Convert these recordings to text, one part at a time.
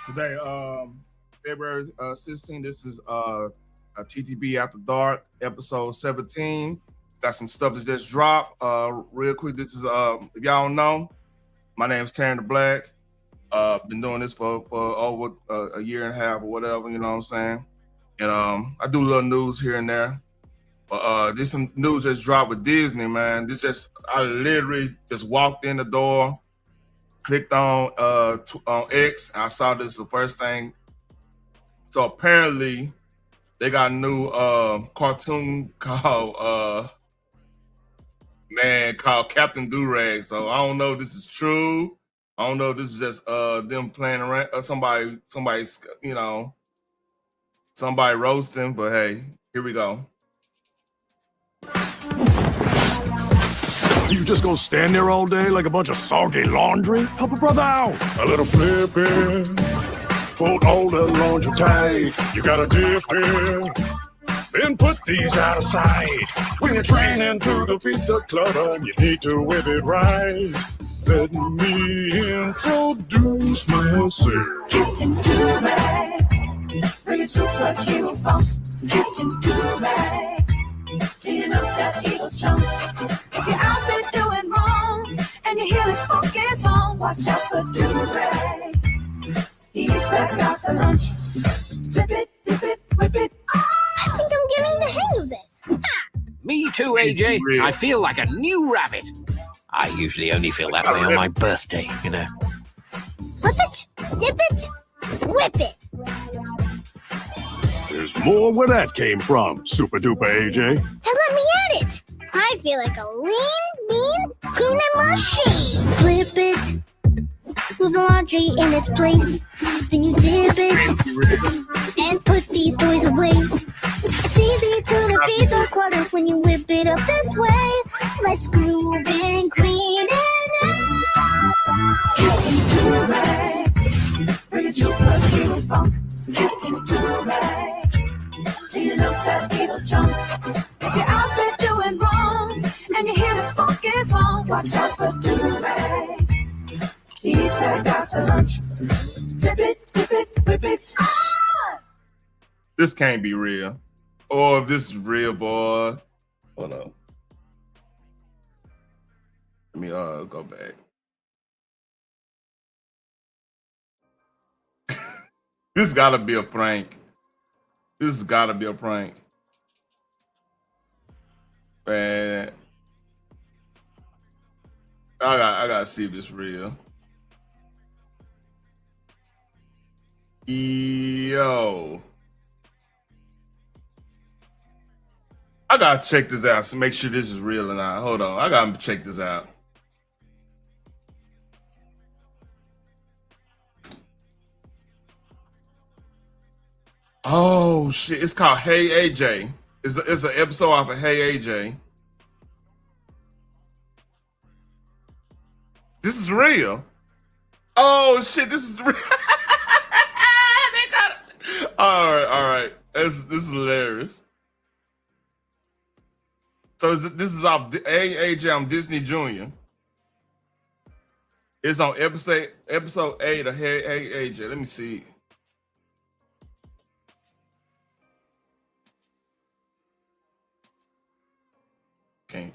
Today, February 16th, this is TTB After Dark, episode 17. Got some stuff that just dropped. Real quick, this is, if y'all don't know, my name is Taryn the Black. Been doing this for over a year and a half or whatever, you know what I'm saying? And I do a little news here and there. But there's some news just dropped with Disney, man. I literally just walked in the door, clicked on X, and I saw this the first thing. So apparently they got a new cartoon called Captain Durag. So I don't know if this is true. I don't know if this is just them playing around, somebody roasting, but hey, here we go. You just gonna stand there all day like a bunch of soggy laundry? Help a brother out. A little flipping, hold all the laundry tight. You gotta dip in, then put these out of sight. When you're training to defeat the clutter, you need to whip it right. Let me introduce myself. Captain Durag, bring it superhero funk. Captain Durag, cleaning up that evil junk. If you're out there doing wrong and you hear this funky song, watch out for Durag. He eats rabbits for lunch. Flip it, dip it, whip it. I think I'm getting the hang of this. Me too, AJ. I feel like a new rabbit. I usually only feel that way on my birthday, you know. Flip it, dip it, whip it. There's more where that came from, super duper AJ. Then let me at it. I feel like a lean, mean, cleaning machine. Flip it, move the laundry in its place. Then you dip it and put these toys away. It's easy to defeat the clutter when you whip it up this way. Let's groove and clean it up. Captain Durag, bring it superhero funk. Captain Durag, cleaning up that evil junk. If you're out there doing wrong and you hear this funky song, watch out for Durag. He eats rabbits for lunch. Flip it, whip it, whip it. Ah! This can't be real. Or if this is real, boy. Hold on. Let me go back. This gotta be a prank. This has gotta be a prank. Man. I gotta see if it's real. Yo. I gotta check this out to make sure this is real or not. Hold on. I gotta check this out. Oh shit! It's called Hey AJ. It's an episode off of Hey AJ. This is real. Oh shit! This is real. They got it. All right. This is hilarious. So this is off Hey AJ on Disney Junior. It's on episode 8 of Hey AJ. Let me see. Can't.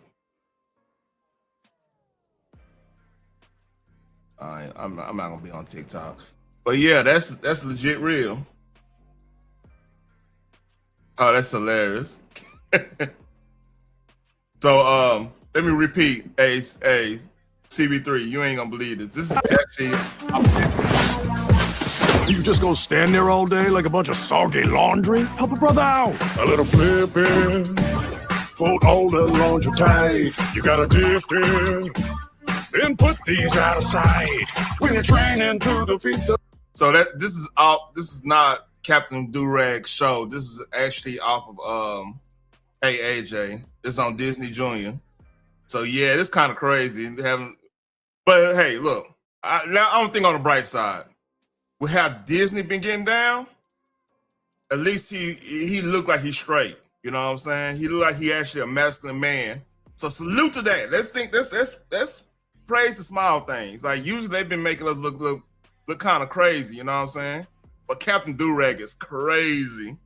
I'm not gonna be on TikTok, but yeah, that's legit real. Oh, that's hilarious. So let me repeat. A CB3, you ain't gonna believe this. This is actually. You just gonna stand there all day like a bunch of soggy laundry? Help a brother out. A little flipping. Hold all the laundry tight. You gotta dip in, then put these out of sight. When you're training to defeat the. So this is not Captain Durag's show. This is actually off of Hey AJ. It's on Disney Junior. So yeah, it's kind of crazy having. But hey, look, I don't think on the bright side. With how Disney been getting down, at least he looked like he's straight. You know what I'm saying? He looked like he actually a masculine man. So salute to that. Let's think that's praise the small things. Like usually they've been making us look kind of crazy, you know what I'm saying? But Captain Durag is crazy.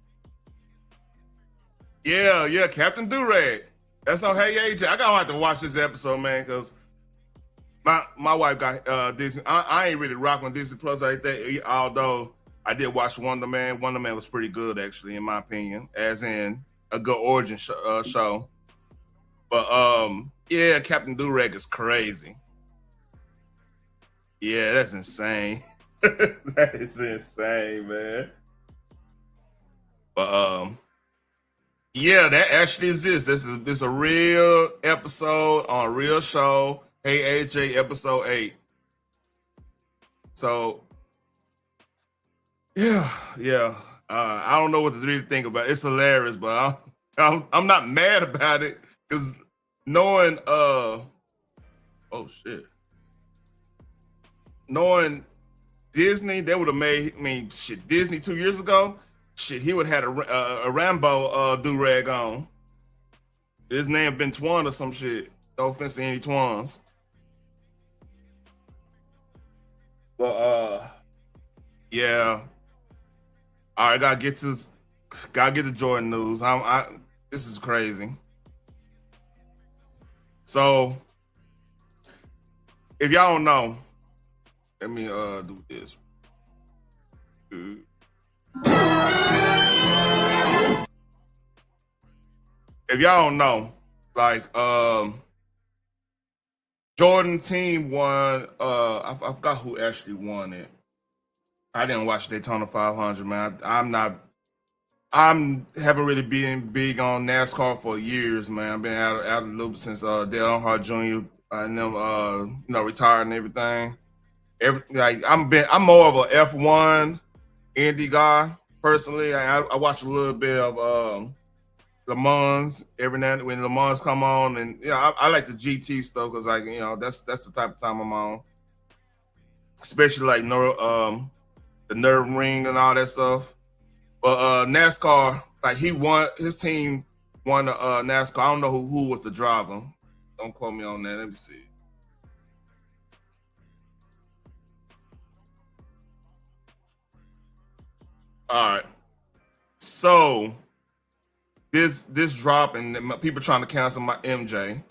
Yeah, Captain Durag. That's on Hey AJ. I gotta have to watch this episode, man, because my wife got Disney. I ain't really rocking with Disney Plus like that, although I did watch Wonder Man. Wonder Man was pretty good, actually, in my opinion, as in a good origin show. But yeah, Captain Durag is crazy. Yeah, that's insane. That is insane, man. But yeah, that actually exists. This is a real episode on a real show. Hey AJ, episode 8. So yeah. I don't know what to really think about. It's hilarious, but I'm not mad about it because knowing knowing Disney, they would have made shit. Disney 2 years ago, shit, he would have had a Rambo do-rag on. His name been Twan or some shit. No offense to any Twans. But yeah. All right, gotta get to Jordan news. This is crazy. So if y'all don't know, let me do this. If y'all don't know, like Jordan team won. I forgot who actually won it. I didn't watch Daytona 500, man. I'm haven't really been big on NASCAR for years, man. I've been out of the loop since Dale Earnhardt Jr. And them retired and everything. I'm more of a F1 Indy guy personally. I watch a little bit of Le Mans every now and when Le Mans come on, and I like the GT stuff because that's the type of time I'm on, especially like the Nürburgring and all that stuff. But NASCAR, like his team won the NASCAR. I don't know who was the driver. Don't quote me on that. Let me see. All right. So this drop and people trying to cancel my MJ.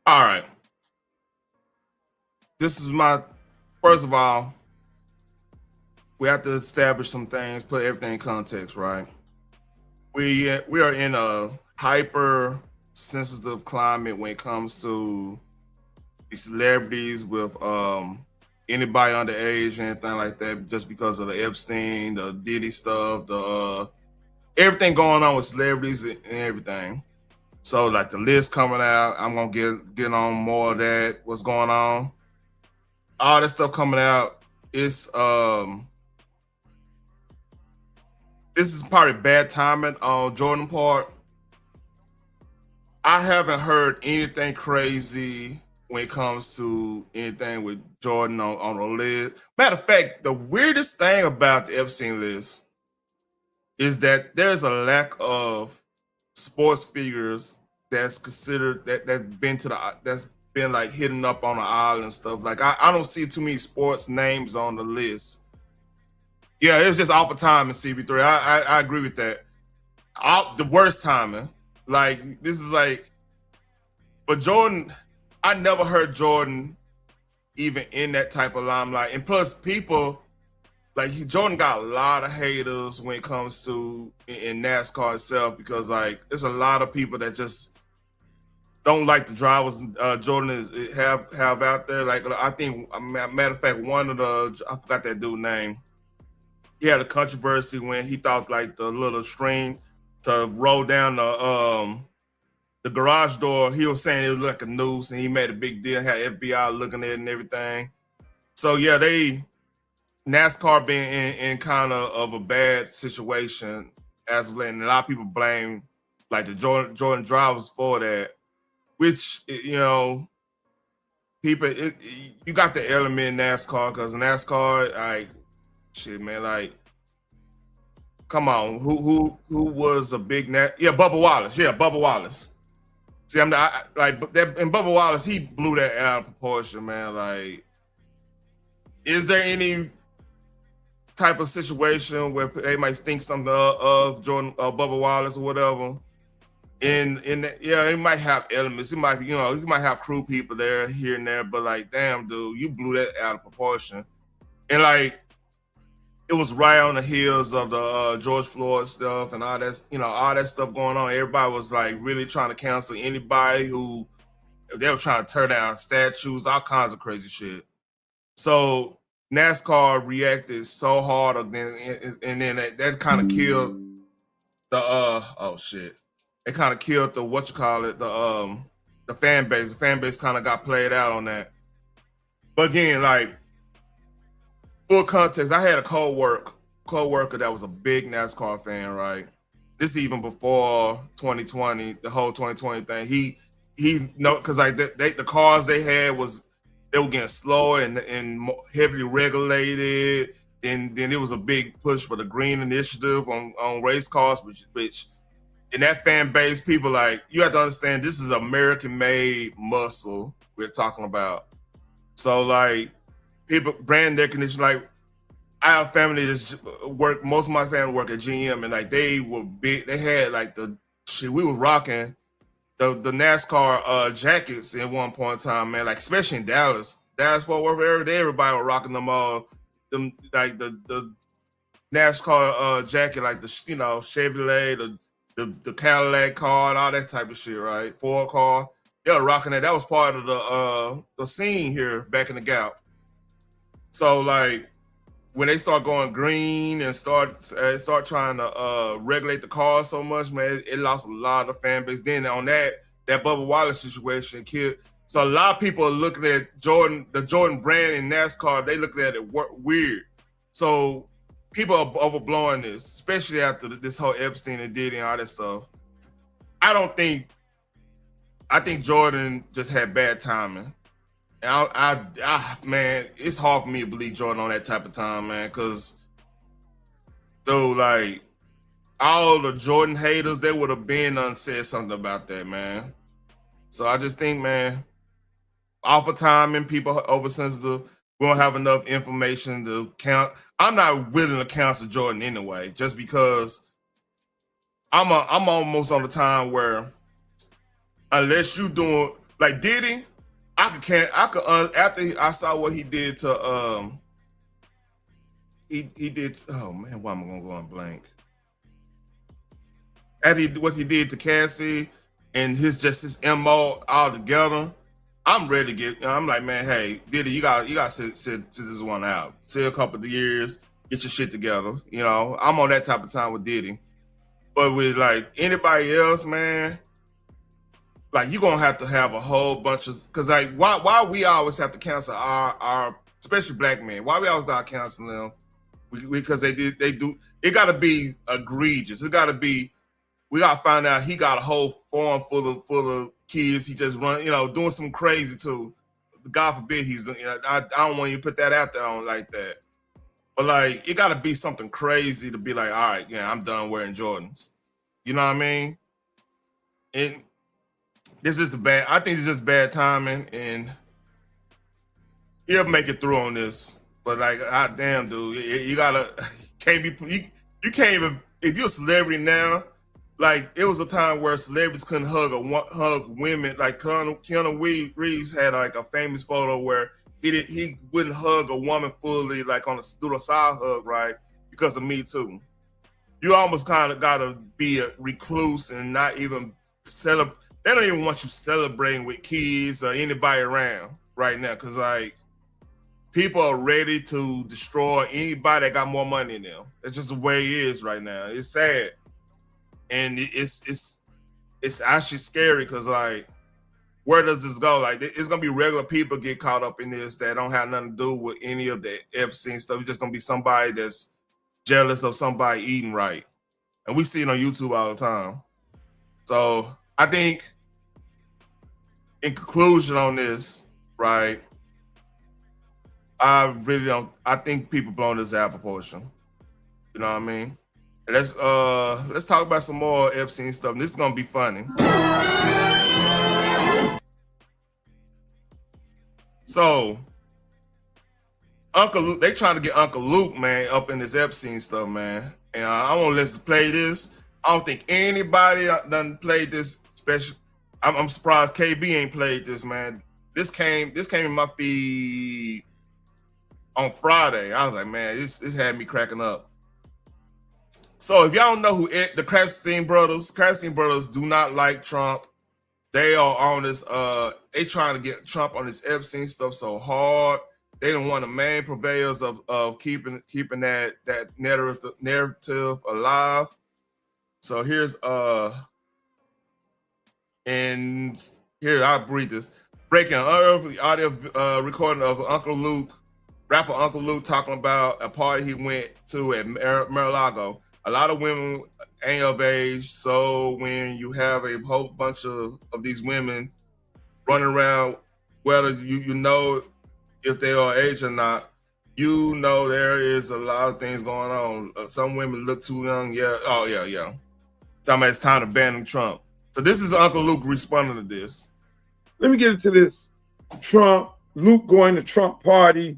All right. This is first of all, we have to establish some things, put everything in context, right? We are in a hyper sensitive climate when it comes to the celebrities with anybody underage and anything like that, just because of the Epstein, the Diddy stuff, the everything going on with celebrities and everything. So like the list coming out, I'm gonna get on more of that. What's going on? All that stuff coming out. It's this is probably bad timing on Jordan part. I haven't heard anything crazy when it comes to anything with Jordan on the list. Matter of fact, the weirdest thing about the Epstein list is that there's a lack of sports figures that's considered that's been like hidden up on the island and stuff. Like I don't see too many sports names on the list. Yeah, it was just off of time in CB3. I agree with that. The worst timing. Like this is like, but Jordan, I never heard Jordan even in that type of limelight. And plus, people like Jordan got a lot of haters when it comes to in NASCAR itself because like there's a lot of people that just don't like the drivers Jordan have out there. Like I think, matter of fact, I forgot that dude's name. He had a controversy when he thought like the little string to roll down the garage door. He was saying it was like a noose, and he made a big deal. Had FBI looking at it and everything. So yeah, NASCAR being in kind of a bad situation as of late, and a lot of people blame like the Jordan drivers for that, which people, you got the element in NASCAR because NASCAR, like, shit, man, like, come on, who was a big Bubba Wallace, Bubba Wallace. See, I'm not like that, and Bubba Wallace, he blew that out of proportion, man. Like, is there any type of situation where they might think something of Jordan, Bubba Wallace or whatever? It might have elements. It might, you might have crew people there, here and there, but like, damn, dude, you blew that out of proportion. And like, it was right on the heels of the George Floyd stuff and all that, all that stuff going on. Everybody was like really trying to cancel anybody who they were trying to tear down statues, all kinds of crazy shit. So NASCAR reacted so hard, and then that kind of killed the it kind of killed the the fan base. The fan base kind of got played out on that. But again, like, full context, I had a co-worker that was a big NASCAR fan, right? This even before 2020, the whole 2020 thing. He because like the cars they had they were getting slower and heavily regulated, and then it was a big push for the green initiative on race cars, which in that fan base, people, like, you have to understand, this is American-made muscle we're talking about. So like, people brand recognition, like, I have family that's most of my family work at GM, and like, they were big. They had like we were rocking the NASCAR jackets at one point in time, man. Like, especially in Dallas Fort Worth area, everybody was rocking them like the NASCAR jacket, like the Chevrolet, the Cadillac car, and all that type of shit, right? Ford car, they were rocking that. That was part of the scene here back in the Gap. So like, when they start going green and start trying to regulate the cars so much, man, it lost a lot of fan base. Then on that Bubba Wallace situation killed. So a lot of people are looking at the Jordan brand in NASCAR. They looking at it weird. So people are overblowing this, especially after this whole Epstein and Diddy and all that stuff. I think Jordan just had bad timing. And man, it's hard for me to believe Jordan on that type of time, man, because though, like, all the Jordan haters, they would have been said something about that, man. So I just think, man, off of timing, people are oversensitive. We don't have enough information to count. I'm not willing to cancel Jordan anyway, just because I'm almost on the time where, unless you doing like Diddy, I could after I saw what he did to he did, oh man, why am I gonna go on blank? After what he did to Cassie and his MO all together, I'm ready to I'm like, man, hey, Diddy, you got to sit this one out. Sit a couple of years, get your shit together. I'm on that type of time with Diddy. But with like anybody else, man, like, you're gonna have to have a whole bunch of, because like, why we always have to cancel our especially black men? Why we always gotta cancel them? Because they do. It gotta be egregious. It gotta be. We gotta find out he got a whole farm full of kids. He just run, doing some crazy too. God forbid he's. I don't want you to put that out there on like that. But like, it gotta be something crazy to be like, all right, yeah, I'm done wearing Jordans. You know what I mean? And this is I think it's just bad timing, and he'll make it through on this. But like, damn, dude, you can't even, if you're a celebrity now, like, it was a time where celebrities couldn't hug women. Like, Keanu Reeves had like a famous photo where he wouldn't hug a woman fully, like do a side hug, right? Because of Me Too. You almost kind of gotta be a recluse and not even celebrate. They don't even want you celebrating with kids or anybody around right now, because like, people are ready to destroy anybody that got more money than them. It's just the way it is right now. It's sad, and it's actually scary, because like, where does this go? Like, it's gonna be regular people get caught up in this that don't have nothing to do with any of the Epstein stuff. It's just gonna be somebody that's jealous of somebody eating right, and we see it on YouTube all the time. So I think, in conclusion on this, right? I really don't. I think people blowing this out of proportion. You know what I mean? And let's talk about some more Epstein stuff. This is gonna be funny. So, Uncle Luke, they trying to get Uncle Luke, man, up in this Epstein stuff, man. And I want to let's play this. I don't think anybody done played this special. I'm surprised KB ain't played this, man. This came in my feed on Friday. I was like, man, this had me cracking up. So if y'all don't know who the Krasstein brothers do not like Trump. They are on this, they trying to get Trump on this Epstein stuff so hard. They don't want the main purveyors of keeping that narrative alive. So here's and here I'll read this. Breaking audio recording of rapper Uncle Luke talking about a party he went to at Mar-a-Lago. A lot of women ain't of age, so when you have a whole bunch of these women running around, whether you know if they are age or not, you know there is a lot of things going on. Some women look too young. Yeah. Oh, yeah. Talking about it's time to ban Trump. So this is Uncle Luke responding to this. Let me get into this Luke going to Trump party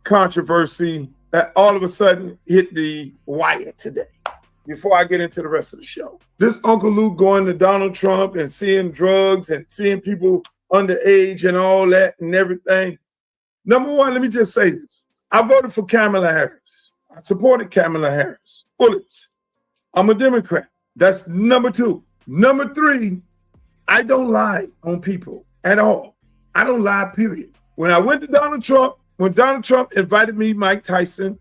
controversy that all of a sudden hit the wire today. Before I get into the rest of the show, this Uncle Luke going to Donald Trump and seeing drugs and seeing people underage and all that and everything. Number one, let me just say this. I voted for Kamala Harris. I supported Kamala Harris. Bullets. I'm a Democrat. That's number two. Number three, I don't lie on people at all. I don't lie, period. When I went to Donald Trump, when Donald Trump invited me, Mike Tyson,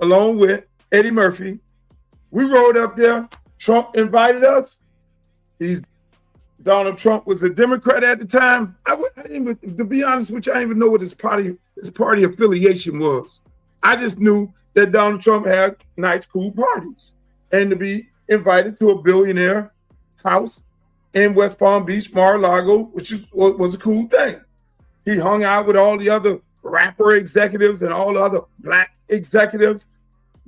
along with Eddie Murphy, we rode up there. Trump invited us. Donald Trump was a Democrat at the time. I didn't even, to be honest with you, I didn't even know what his party affiliation was. I just knew that Donald Trump had nice, cool parties. And to be invited to a billionaire house in West Palm Beach, Mar-a-Lago, which was a cool thing. He hung out with all the other rapper executives and all the other black executives,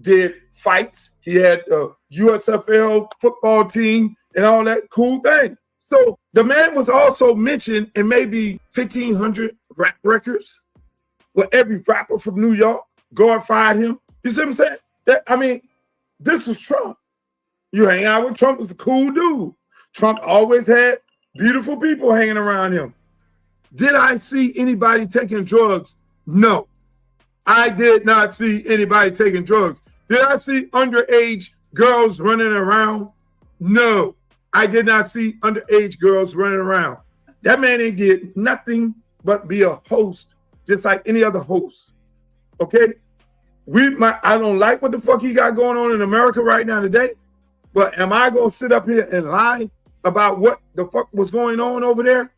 did fights. He had a USFL football team and all that cool thing. So the man was also mentioned in maybe 1,500 rap records where every rapper from New York glorified him. You see what I'm saying? This was Trump. You hang out with Trump, was a cool dude. Trump always had beautiful people hanging around him. Did I see anybody taking drugs? No, I did not see anybody taking drugs. Did I see underage girls running around? No, I did not see underage girls running around. That man ain't did nothing but be a host, just like any other host. Okay? I don't like what the fuck he got going on in America right now today, but am I gonna sit up here and lie about what the fuck was going on over there?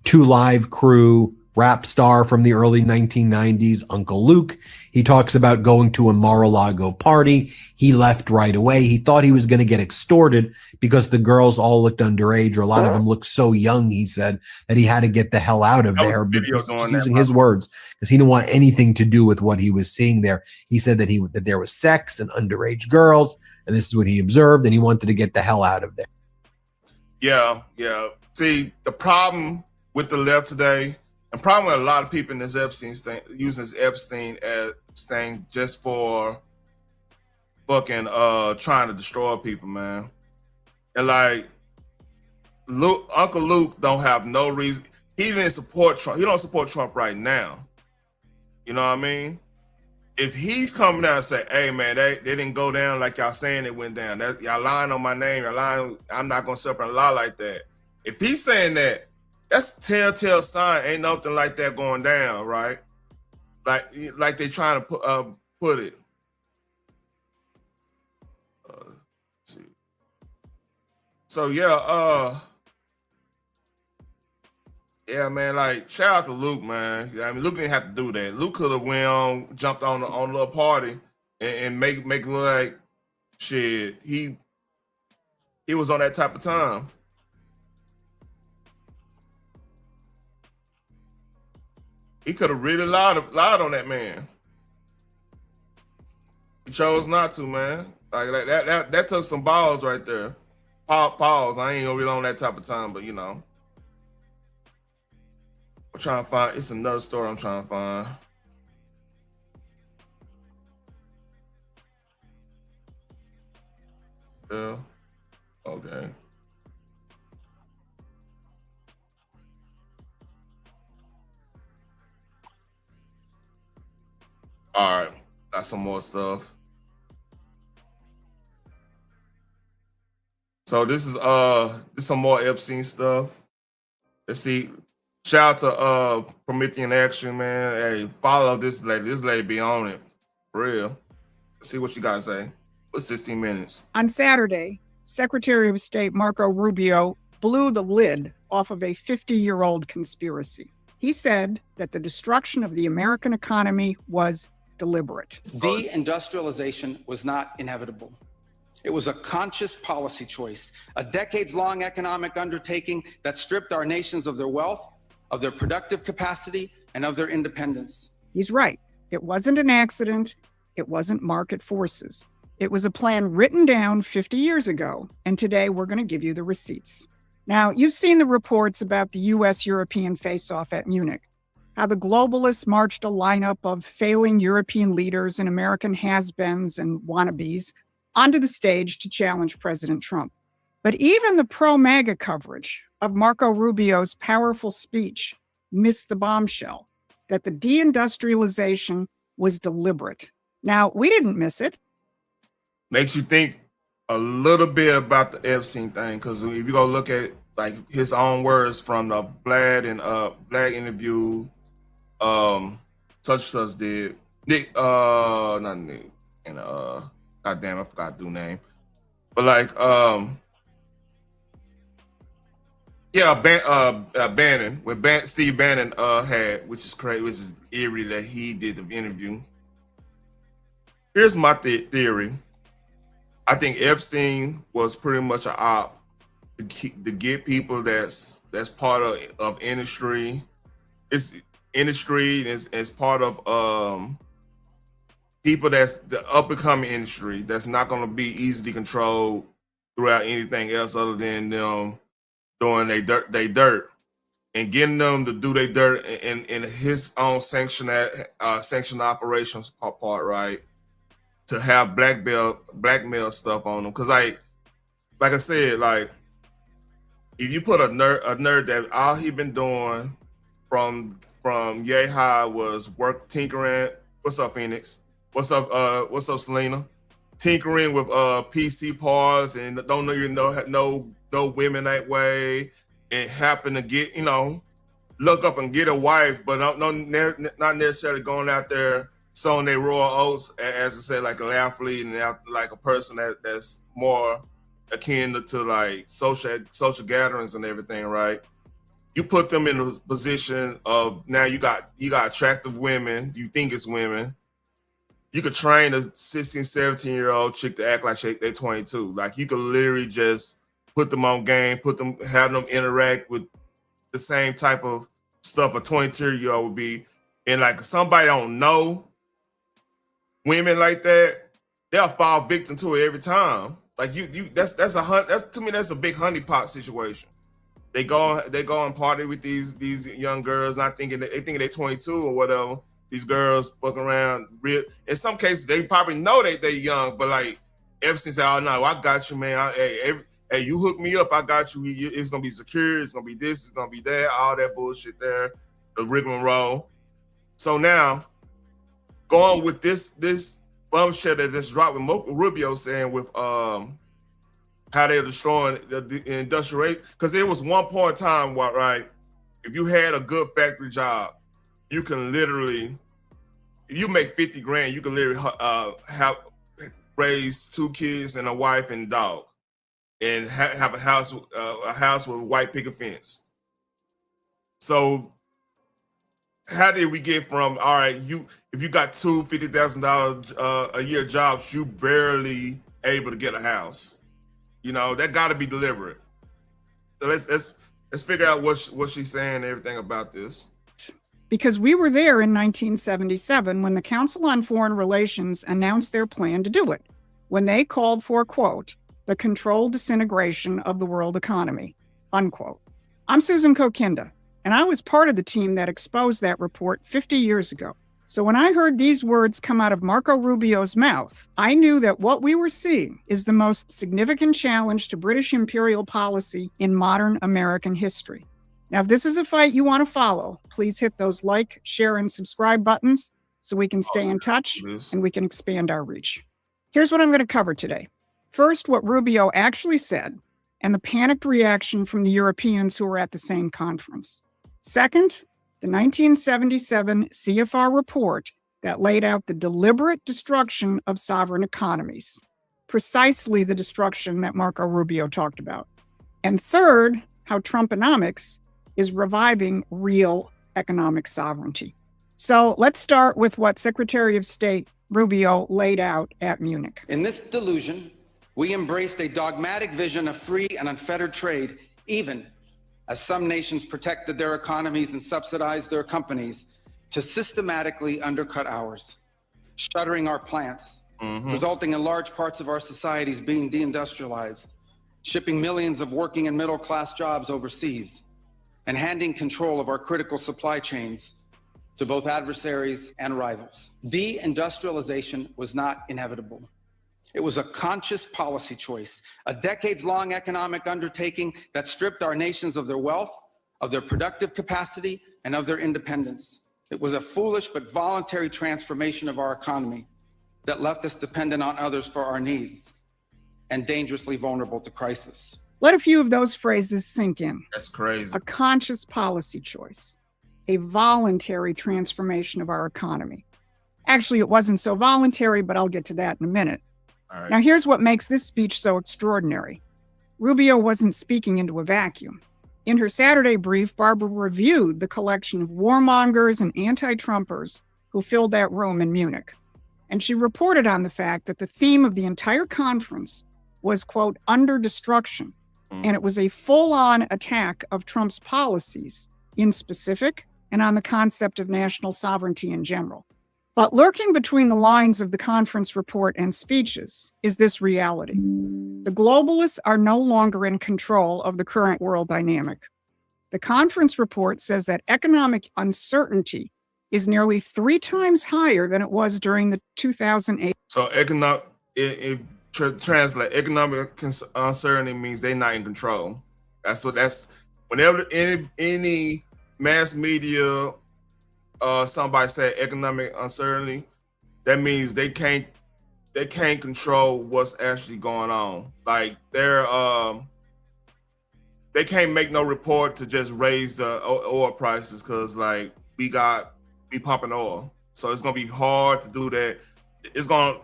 Two Live Crew rap star from the early 1990s, Uncle Luke. He talks about going to a Mar-a-Lago party. He left right away. He thought he was going to get extorted because the girls all looked underage, or a lot of them looked so young, he said, that he had to get the hell out of there, because, using his words, because he didn't want anything to do with what he was seeing there. He said that there was sex and underage girls, and this is what he observed, and he wanted to get the hell out of there. Yeah. See, the problem with the left today, and probably a lot of people in this Epstein thing, using this Epstein as thing just for fucking trying to destroy people, man. And like Uncle Luke don't have no reason. He didn't support Trump. He don't support Trump right now. You know what I mean? If he's coming out and say, hey man, they didn't go down like y'all saying it went down. Y'all lying on my name, y'all lying, I'm not gonna separate a lie like that. If he's saying that, that's a telltale sign. Ain't nothing like that going down, right? Like they trying to put it. So yeah, man. Like shout out to Luke, man. I mean, Luke didn't have to do that. Luke could have jumped on a little party and make it look like shit. He was on that type of time. He could have really lied on that man. He chose not to, man. Like that took some balls right there. Pause. I ain't gonna really on that type of time, but you know. I'm trying to find, it's another story I'm trying to find. Yeah. Okay. All right. Got some more stuff. So this is some more Epstein stuff. Let's see. Shout out to Promethean Action, man. Hey, follow this lady. This lady be on it. For real. Let's see what you guys say. What's 16 minutes? On Saturday, Secretary of State Marco Rubio blew the lid off of a 50-year-old conspiracy. He said that the destruction of the American economy was deliberate. Deindustrialization was not inevitable. It was a conscious policy choice, a decades-long economic undertaking that stripped our nations of their wealth, of their productive capacity, and of their independence. He's right. It wasn't an accident. It wasn't market forces. It was a plan written down 50 years ago, and today we're going to give you the receipts. Now, you've seen the reports about the U.S.-European face-off at Munich, how the globalists marched a lineup of failing European leaders and American has-beens and wannabes onto the stage to challenge President Trump. But even the pro-MAGA coverage of Marco Rubio's powerful speech missed the bombshell that the deindustrialization was deliberate. Now, we didn't miss it. Makes you think a little bit about the Epstein thing, because if you go look at like his own words from the Vlad interview, such did Nick, not Nick, and God damn, I forgot the name, but like Bannon, when Steve Bannon had, which is crazy, which is eerie that he did the interview. Here's my theory. I think Epstein was pretty much an op to get people that's part of industry. It's industry is part of people that's the up and coming industry that's not going to be easily controlled throughout anything else other than them doing they dirt and getting them to do their dirt in his own sanctioned operations part, right? To have blackmail stuff on them, because like I said, like if you put a nerd that all he been doing from yay high was work tinkering. What's up, Phoenix? What's up, Selena? Tinkering with PC parts and don't even know women that way, and happen to get look up and get a wife, but not necessarily going out there sowing their raw oats, as I said, like an athlete and like a person that's more akin to like social gatherings and everything, right? You put them in a position of now you got attractive women, you think it's women. You could train a 16, 17-year-old chick to act like they're 22. Like you could literally just put them on game, have them interact with the same type of stuff a 22-year-old would be. And like somebody don't know women like that, they'll fall victim to it every time. Like that's to me that's a big honeypot situation. They go and party with these young girls, not thinking they think they're 22 or whatever. These girls fucking around real. In some cases, they probably know they're young, but like Epstein said, "Oh no, I got you, man. Hey, you hook me up, I got you. It's gonna be secure. It's gonna be this. It's gonna be that. All that bullshit there, the rigmarole." So now, going with this bombshell that just dropped with Rubio saying with how they're destroying the industrial rate, because it was one point in time, right? If you had a good factory job, you can literally, if you make 50 grand, you can literally raise 2 kids and a wife and a dog, and have a house with a white picket fence. So how did we get from, all right, if you got two $50,000 a year jobs, you barely able to get a house? That got to be deliberate. So let's figure out what she's saying and everything about this. because we were there in 1977 when the Council on Foreign Relations announced their plan to do it, when they called for, quote, the controlled disintegration of the world economy, unquote. I'm Susan Kokinda, and I was part of the team that exposed that report 50 years ago. So when I heard these words come out of Marco Rubio's mouth, I knew that what we were seeing is the most significant challenge to British imperial policy in modern American history. Now, if this is a fight you want to follow, please hit those like, share, and subscribe buttons so we can stay in touch and we can expand our reach. Here's what I'm going to cover today. First, what Rubio actually said and the panicked reaction from the Europeans who were at the same conference. Second, the 1977 CFR report that laid out the deliberate destruction of sovereign economies, precisely the destruction that Marco Rubio talked about. And third, how Trumponomics is reviving real economic sovereignty. So let's start with what Secretary of State Rubio laid out at Munich. In this delusion, we embraced a dogmatic vision of free and unfettered trade, even as some nations protected their economies and subsidized their companies to systematically undercut ours, shuttering our plants, resulting in large parts of our societies being deindustrialized, shipping millions of working and middle-class jobs overseas, and handing control of our critical supply chains to both adversaries and rivals. Deindustrialization was not inevitable. It was a conscious policy choice, a decades-long economic undertaking that stripped our nations of their wealth, of their productive capacity, and of their independence. It was a foolish but voluntary transformation of our economy that left us dependent on others for our needs and dangerously vulnerable to crisis. Let a few of those phrases sink in. That's crazy. A conscious policy choice, a voluntary transformation of our economy. Actually, it wasn't so voluntary, but I'll get to that in a minute. All right. Now, here's what makes this speech so extraordinary. Rubio wasn't speaking into a vacuum. In her Saturday brief, Barbara reviewed the collection of warmongers and anti-Trumpers who filled that room in Munich. And she reported on the fact that the theme of the entire conference was, quote, under destruction. And it was a full-on attack of Trump's policies in specific and on the concept of national sovereignty in general. But lurking between the lines of the conference report and speeches is this reality. The globalists are no longer in control of the current world dynamic. The conference report says that economic uncertainty is nearly 3 times higher than it was during the 2008. So if translate, economic uncertainty means they're not in control. That's whenever any mass media somebody say economic uncertainty, that means they can't control what's actually going on. Like they can't make no report to just raise the oil prices because like we pumping oil, so it's gonna be hard to do that. They're gonna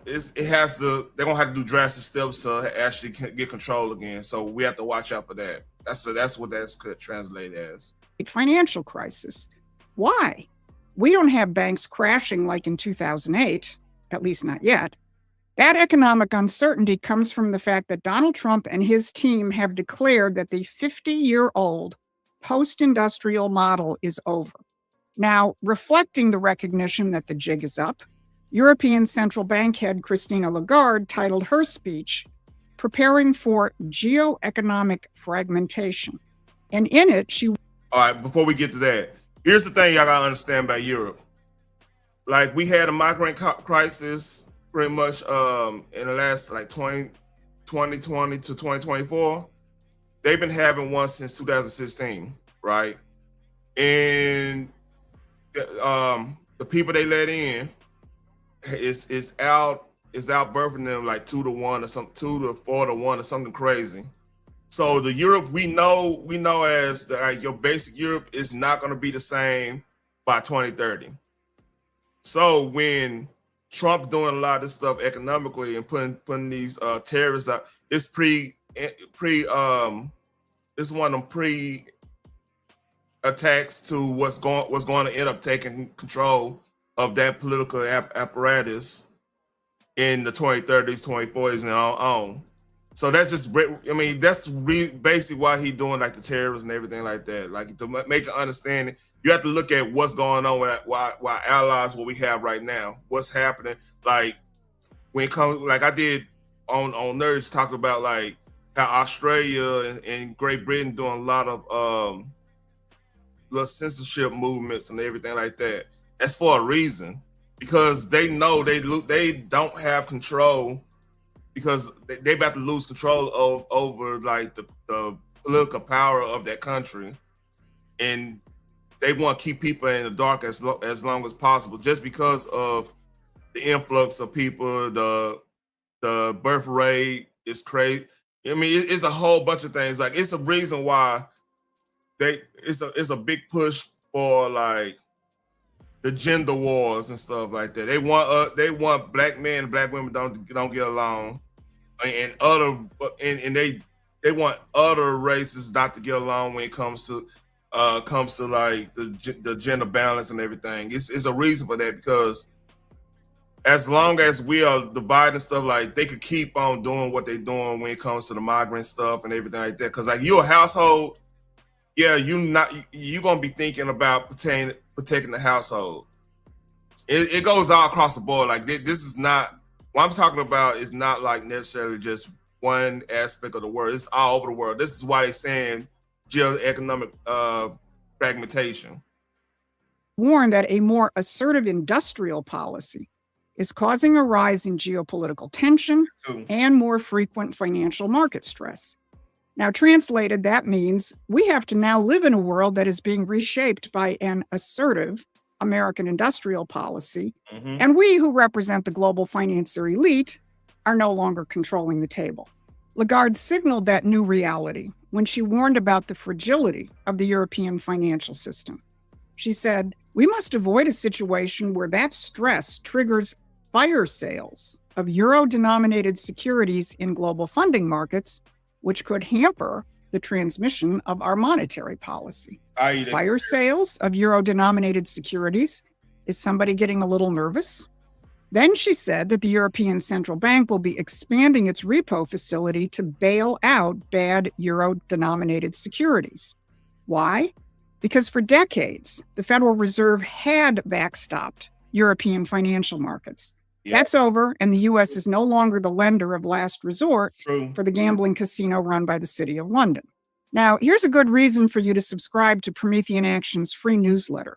have to do drastic steps to actually get control again. So we have to watch out for that. That's what that's could translate as. Financial crisis. Why? We don't have banks crashing like in 2008, at least not yet. That economic uncertainty comes from the fact that Donald Trump and his team have declared that the 50-year-old post-industrial model is over. Now, reflecting the recognition that the jig is up, European Central Bank head Christine Lagarde titled her speech, Preparing for Geoeconomic Fragmentation. And in it, she... All right, before we get to that, here's the thing y'all gotta understand about Europe. Like we had a migrant crisis pretty much in the last like 2020 to 2024. They've been having one since 2016, right? And the people they let in is out birthing them like 2 to 1 or something, 2 to 4 to 1 or something crazy. So the Europe we know as your basic Europe is not going to be the same by 2030. So when Trump doing a lot of this stuff economically and putting these tariffs out, it's it's one of them pre attacks to what's going to end up taking control of that political apparatus in the 2030s, 2040s, and on. So that's just, I mean, that's basically why he's doing like the terrorists and everything like that. Like to make an understanding, you have to look at what's going on with why allies, what we have right now, what's happening. Like when it comes, like I did on Nerds, talk about like how Australia and Great Britain doing a lot of little censorship movements and everything like that. That's for a reason, because they know they don't have control, because they about to lose control over like the political power of that country, and they want to keep people in the dark as long as possible, just because of the influx of people. The birth rate is crazy. I mean, it's a whole bunch of things. Like it's a reason why it's a big push for like the gender wars and stuff like that. They want black men and black women don't get along, and they want other races not to get along when it comes to like the gender balance and everything. It's a reason for that, because as long as we are dividing stuff, like they could keep on doing what they're doing when it comes to the migrant stuff and everything like that. Because like you're a household, yeah, you're gonna be thinking about protecting the household. It goes all across the board. Like this is not what I'm talking about. Is not like necessarily just one aspect of the world. It's all over the world. This is why they're saying geoeconomic fragmentation. Warned that a more assertive industrial policy is causing a rise in geopolitical tension and more frequent financial market stress. Now, translated, that means we have to now live in a world that is being reshaped by an assertive American industrial policy, and we who represent the global financier elite are no longer controlling the table. Lagarde signaled that new reality when she warned about the fragility of the European financial system. She said, we must avoid a situation where that stress triggers fire sales of euro-denominated securities in global funding markets, which could hamper the transmission of our monetary policy. Fire sales of euro-denominated securities. Is somebody getting a little nervous? Then she said that the European Central Bank will be expanding its repo facility to bail out bad euro-denominated securities. Why? Because for decades, the Federal Reserve had backstopped European financial markets. That's over, and the U.S. is no longer the lender of last resort for the gambling casino run by the City of London. Now, here's a good reason for you to subscribe to Promethean Action's free newsletter.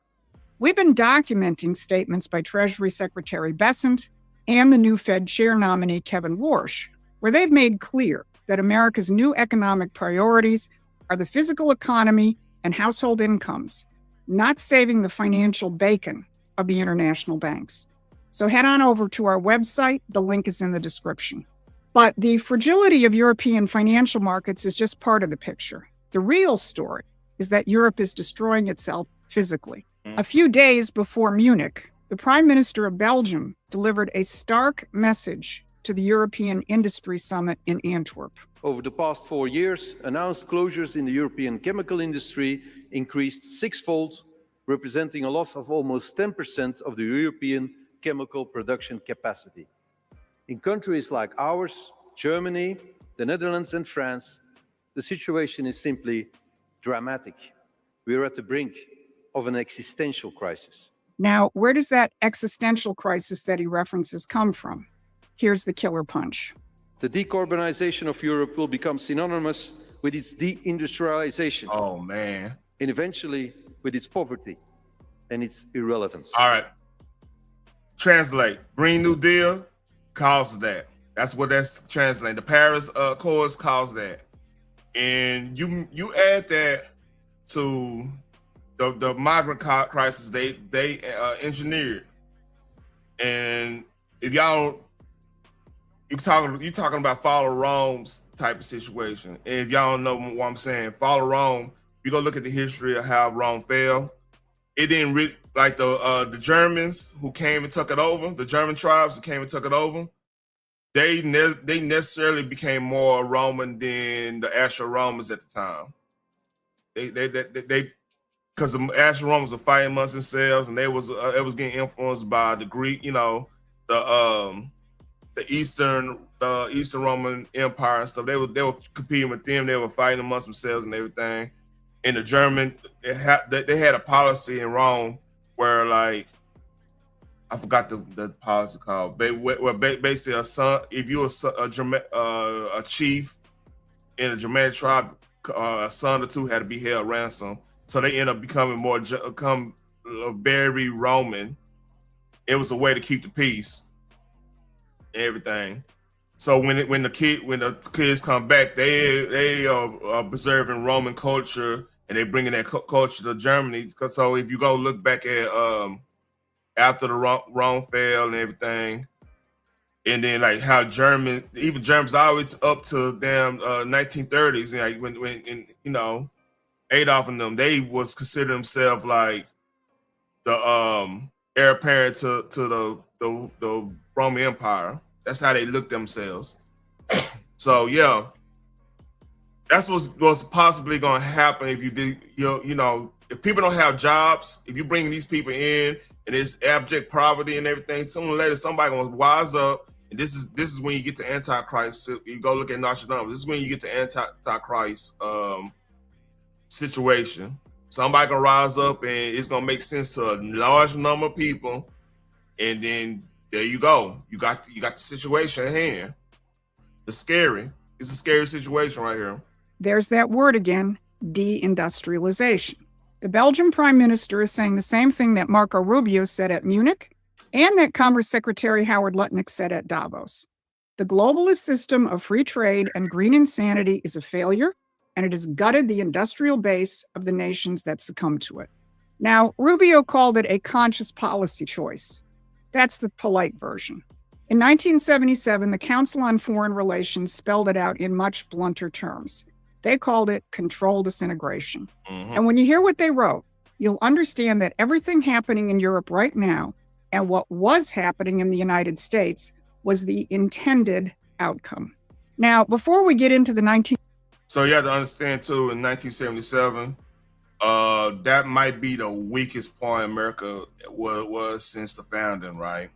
We've been documenting statements by Treasury Secretary Bessent and the new Fed Chair nominee Kevin Warsh, where they've made clear that America's new economic priorities are the physical economy and household incomes, not saving the financial bacon of the international banks. So head on over to our website. The link is in the description. But the fragility of European financial markets is just part of the picture. The real story is that Europe is destroying itself physically. A few days before Munich, the Prime Minister of Belgium delivered a stark message to the European Industry Summit in Antwerp. Over the past 4 years, announced closures in the European chemical industry increased sixfold, representing a loss of almost 10% of the European chemical production capacity. In countries like ours, Germany, the Netherlands, and France, the situation is simply dramatic. We are at the brink of an existential crisis. Now, where does that existential crisis that he references come from? Here's the killer punch. The decarbonization of Europe will become synonymous with its deindustrialization. Oh, man. And eventually with its poverty and its irrelevance. All right. Translate. Green New Deal caused that. That's what that's translating. The Paris Accords caused that. And you add that to the migrant crisis they engineered. And if y'all you talking about follow Rome's type of situation. And if y'all don't know what I'm saying, follow Rome, you go look at the history of how Rome fell. It didn't really, like the Germans who came and took it over, the German tribes who came and took it over, they necessarily became more Roman than the actual Romans at the time. They because the actual Romans were fighting amongst themselves, and it was getting influenced by the Greek, the the Eastern Roman Empire and stuff. They were competing with them. They were fighting amongst themselves and everything. And the German, they had a policy in Rome where, like, I forgot the policy called. Where basically a son, if you were a chief in a Germanic tribe, a son or two had to be held ransom. So they end up becoming very Roman. It was a way to keep the peace and everything. So when the kids come back, they are preserving Roman culture, and they bringing that culture to Germany. So if you go look back at after the Rome fell and everything, and then like how Germans always up to damn 1930s, and like when Adolf and them, they was consider themselves like the heir apparent to the Roman Empire. That's how they look themselves. So yeah, that's what's possibly going to happen if you did. If people don't have jobs, if you bring these people in and it's abject poverty and everything, sooner or later somebody going to wise up. And this is when you get to Antichrist. You go look at Nostradamus. This is when you get to Antichrist situation. Somebody gonna rise up and it's gonna make sense to a large number of people, and then there you go. You got the situation at hand. It's scary. It's a scary situation right here. There's that word again, deindustrialization. The Belgian Prime Minister is saying the same thing that Marco Rubio said at Munich and that Commerce Secretary Howard Lutnick said at Davos. The globalist system of free trade and green insanity is a failure, and it has gutted the industrial base of the nations that succumb to it. Now, Rubio called it a conscious policy choice. That's the polite version. In 1977, the Council on Foreign Relations spelled it out in much blunter terms. They called it controlled disintegration. Mm-hmm. And when you hear what they wrote, you'll understand that everything happening in Europe right now and what was happening in the United States was the intended outcome. Now, before we get into the So you have to understand too, in 1977, that might be the weakest point America was since the founding, right?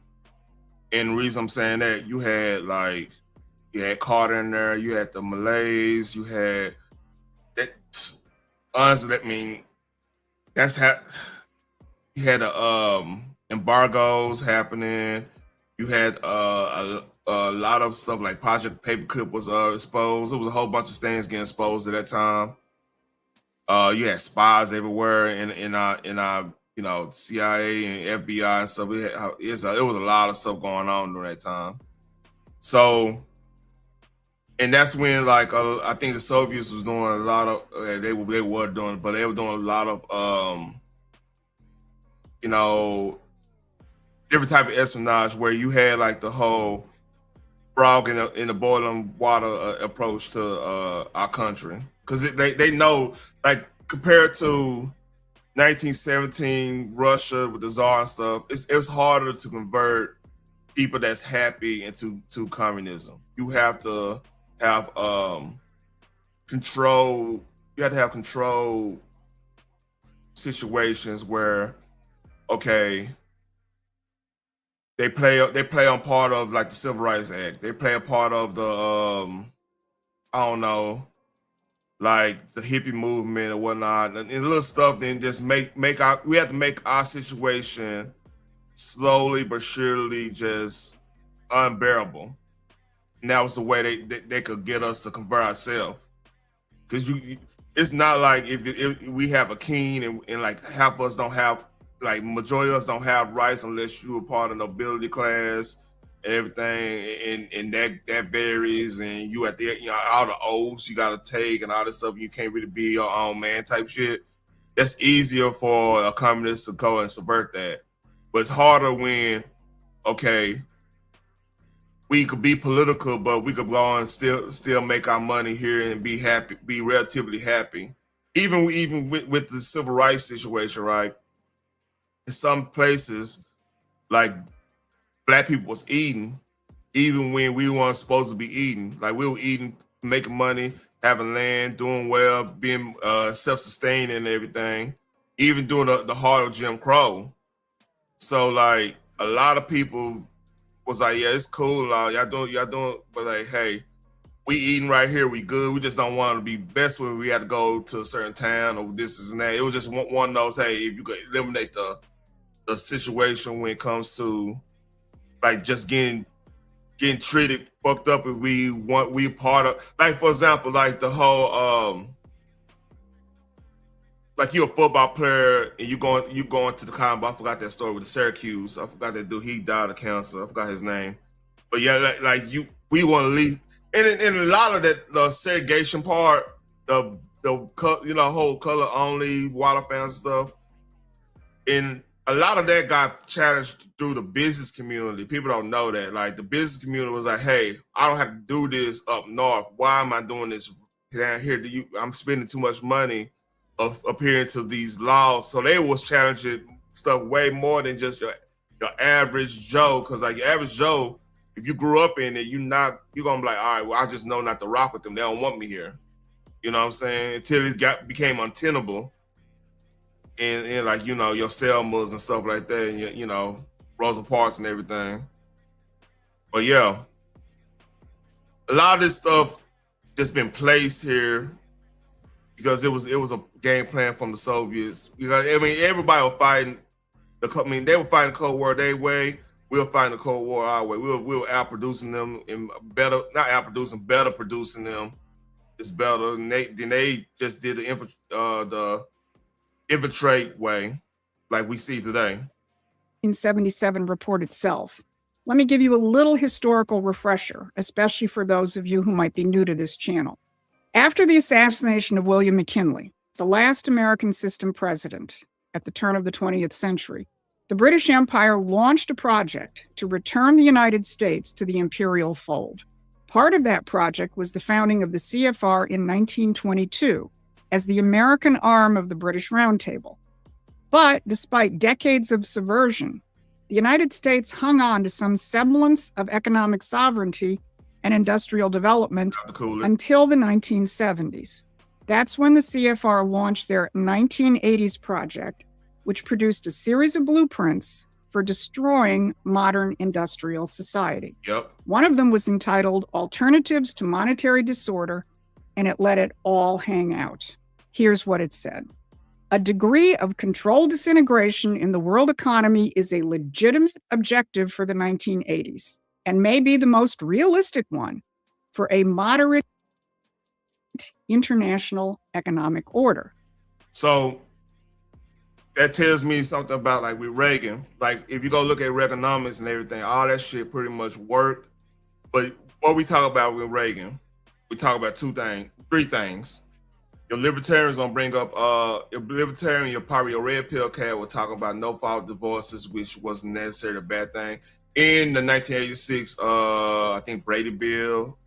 And the reason I'm saying that, you had Carter in there, you had the Malays, you had that. Honestly, I mean, that's how you had embargoes happening. You had a lot of stuff like Project Paperclip was exposed. There was a whole bunch of things getting exposed at that time. You had spies everywhere in our CIA and FBI and stuff. It was a lot of stuff going on during that time. So, and that's when I think the Soviets was doing a lot of they were doing, but they were doing a lot of different type of espionage where you had like the whole frog in the boiling water approach to our country, because they know, like, compared to 1917 Russia with the Tsar and stuff, it was harder to convert people that's happy into communism. You have to have control. You have to have control situations where, okay, they play on part of like the Civil Rights Act. They play a part of the like the hippie movement or whatnot, and little stuff. Then just we have to make our situation slowly but surely just unbearable. And that was the way they could get us to convert ourselves. Because it's not like if we have a king and like half of us don't have, like majority of us don't have rights unless you're a part of the nobility class and everything, and that varies, and you at the all the oaths you gotta take and all this stuff, you can't really be your own man type shit. That's easier for a communist to go and subvert that. But it's harder when, okay, we could be political, but we could go and still make our money here and be happy, be relatively happy. Even with the civil rights situation, right? In some places, like Black people was eating, even when we weren't supposed to be eating. Like we were eating, making money, having land, doing well, being self-sustaining and everything, even during the heart of Jim Crow. So like a lot of people was like, yeah, it's cool, y'all doing, but like, hey, we eating right here, we good. We just don't want to be best when we had to go to a certain town or this and that. It was just one of those, hey, if you could eliminate the situation when it comes to like just getting treated fucked up, if we part of, like, for example, like the whole like you're a football player and you going to the combine. I forgot that story with the Syracuse. I forgot that dude, he died of cancer. I forgot his name. But yeah, we want to leave. And a lot of that, the segregation part, the whole color only, water fan stuff, and a lot of that got challenged through the business community. People don't know that. Like, the business community was like, hey, I don't have to do this up north. Why am I doing this down here? I'm spending too much money appearing to these laws. So they was challenging stuff way more than just your average Joe. Because like your average Joe, if you grew up in it, you're gonna be like, all right, well, I just know not to rock with them. They don't want me here. You know what I'm saying? Until it became untenable. And like, you know, your Selmas and stuff like that, and you know, Rosa Parks and everything. But yeah, a lot of this stuff just been placed here because it was a game plan from the Soviets. Because I mean, everybody was fighting they were fighting the Cold War their way. We were fighting the Cold War our way. We were outproducing them and better producing them. It's better. And they just did the infiltrate way, like we see today. 1977 report itself. Let me give you a little historical refresher, especially for those of you who might be new to this channel. After the assassination of William McKinley, the last American system president at the turn of the 20th century, the British Empire launched a project to return the United States to the imperial fold. Part of that project was the founding of the CFR in 1922 as the American arm of the British Round Table. But despite decades of subversion, the United States hung on to some semblance of economic sovereignty and industrial development until the 1970s. That's when the CFR launched their 1980s project, which produced a series of blueprints for destroying modern industrial society. Yep. One of them was entitled Alternatives to Monetary Disorder, and it let it all hang out. Here's what it said. A degree of controlled disintegration in the world economy is a legitimate objective for the 1980s, and may be the most realistic one for a moderate international economic order. So that tells me something about, like, with Reagan. Like, if you go look at Reaganomics and everything, all that shit pretty much worked. But what we talk about with Reagan, we talk about three things. Your libertarians gonna bring up your libertarian, probably your red pill cat will talk about no fault divorces, which wasn't necessarily a bad thing. In the 1986, I think Brady Bill,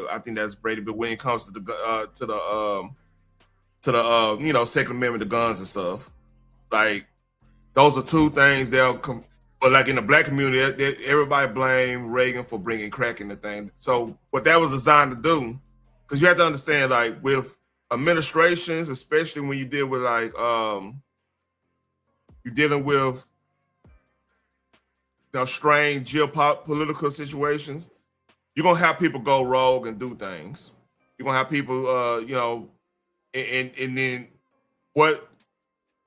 I think that's Brady Bill when it comes to the you know, Second Amendment to guns and stuff. Like, those are two things but like in the black community, everybody blame Reagan for bringing crack in the thing. So what that was designed to do, because you have to understand, like, with administrations, especially when you deal with like you're dealing with, you know, strained geopolitical situations, you're gonna have people go rogue and do things. You're gonna have people you know, and then with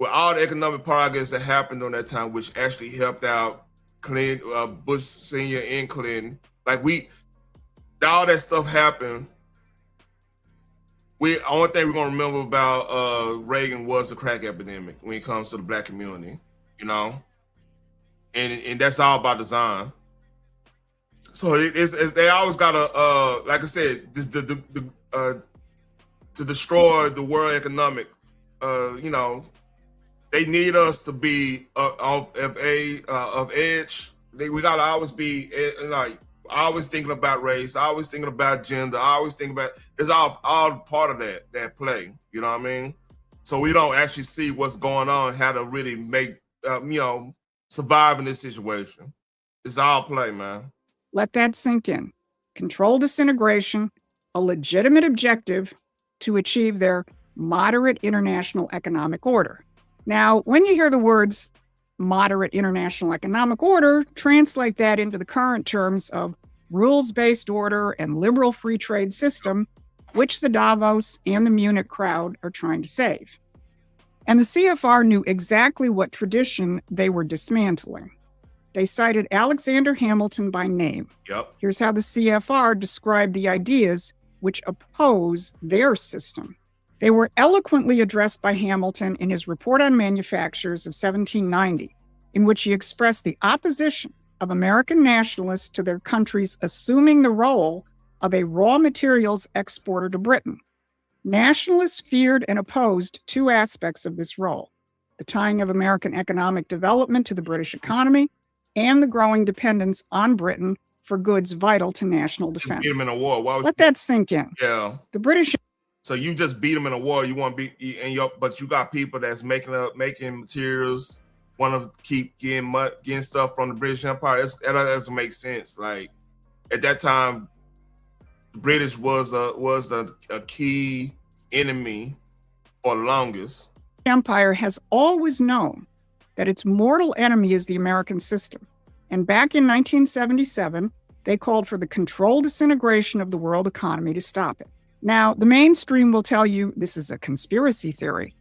all the economic progress that happened on that time, which actually helped out Clinton, Bush Senior and Clinton, like all that stuff happened. Only thing we're gonna remember about Reagan was the crack epidemic when it comes to the black community, you know, and that's all by design. So it's they always gotta like I said, to destroy the world economics. You know, they need us to be of edge. We gotta always be like. Always thinking about race, always thinking about gender, always thinking about, it's all part of that play, you know what I mean? So we don't actually see what's going on, how to really make, you know, survive in this situation. It's all play, man. Let that sink in. Controlled disintegration, a legitimate objective to achieve their moderate international economic order. Now, when you hear the words moderate international economic order, translate that into the current terms of rules-based order and liberal free trade system, which the Davos and the Munich crowd are trying to save. And the CFR knew exactly what tradition they were dismantling. They cited Alexander Hamilton by name. Yep. Here's how the CFR described the ideas which oppose their system. They were eloquently addressed by Hamilton in his Report on Manufactures of 1790, in which he expressed the opposition of American nationalists to their country's assuming the role of a raw materials exporter to Britain. Nationalists feared and opposed two aspects of this role: the tying of American economic development to the British economy and the growing dependence on Britain for goods vital to national defense. Beat them in a war. Why would Let that sink in. Yeah. The British. So you just beat them in a war. You want to but you got people that's making materials, want to keep getting stuff from the British Empire. That doesn't make sense. Like at that time, the British was a key enemy for the longest. Empire has always known that its mortal enemy is the American system. And back in 1977, they called for the controlled disintegration of the world economy to stop it. Now, the mainstream will tell you this is a conspiracy theory,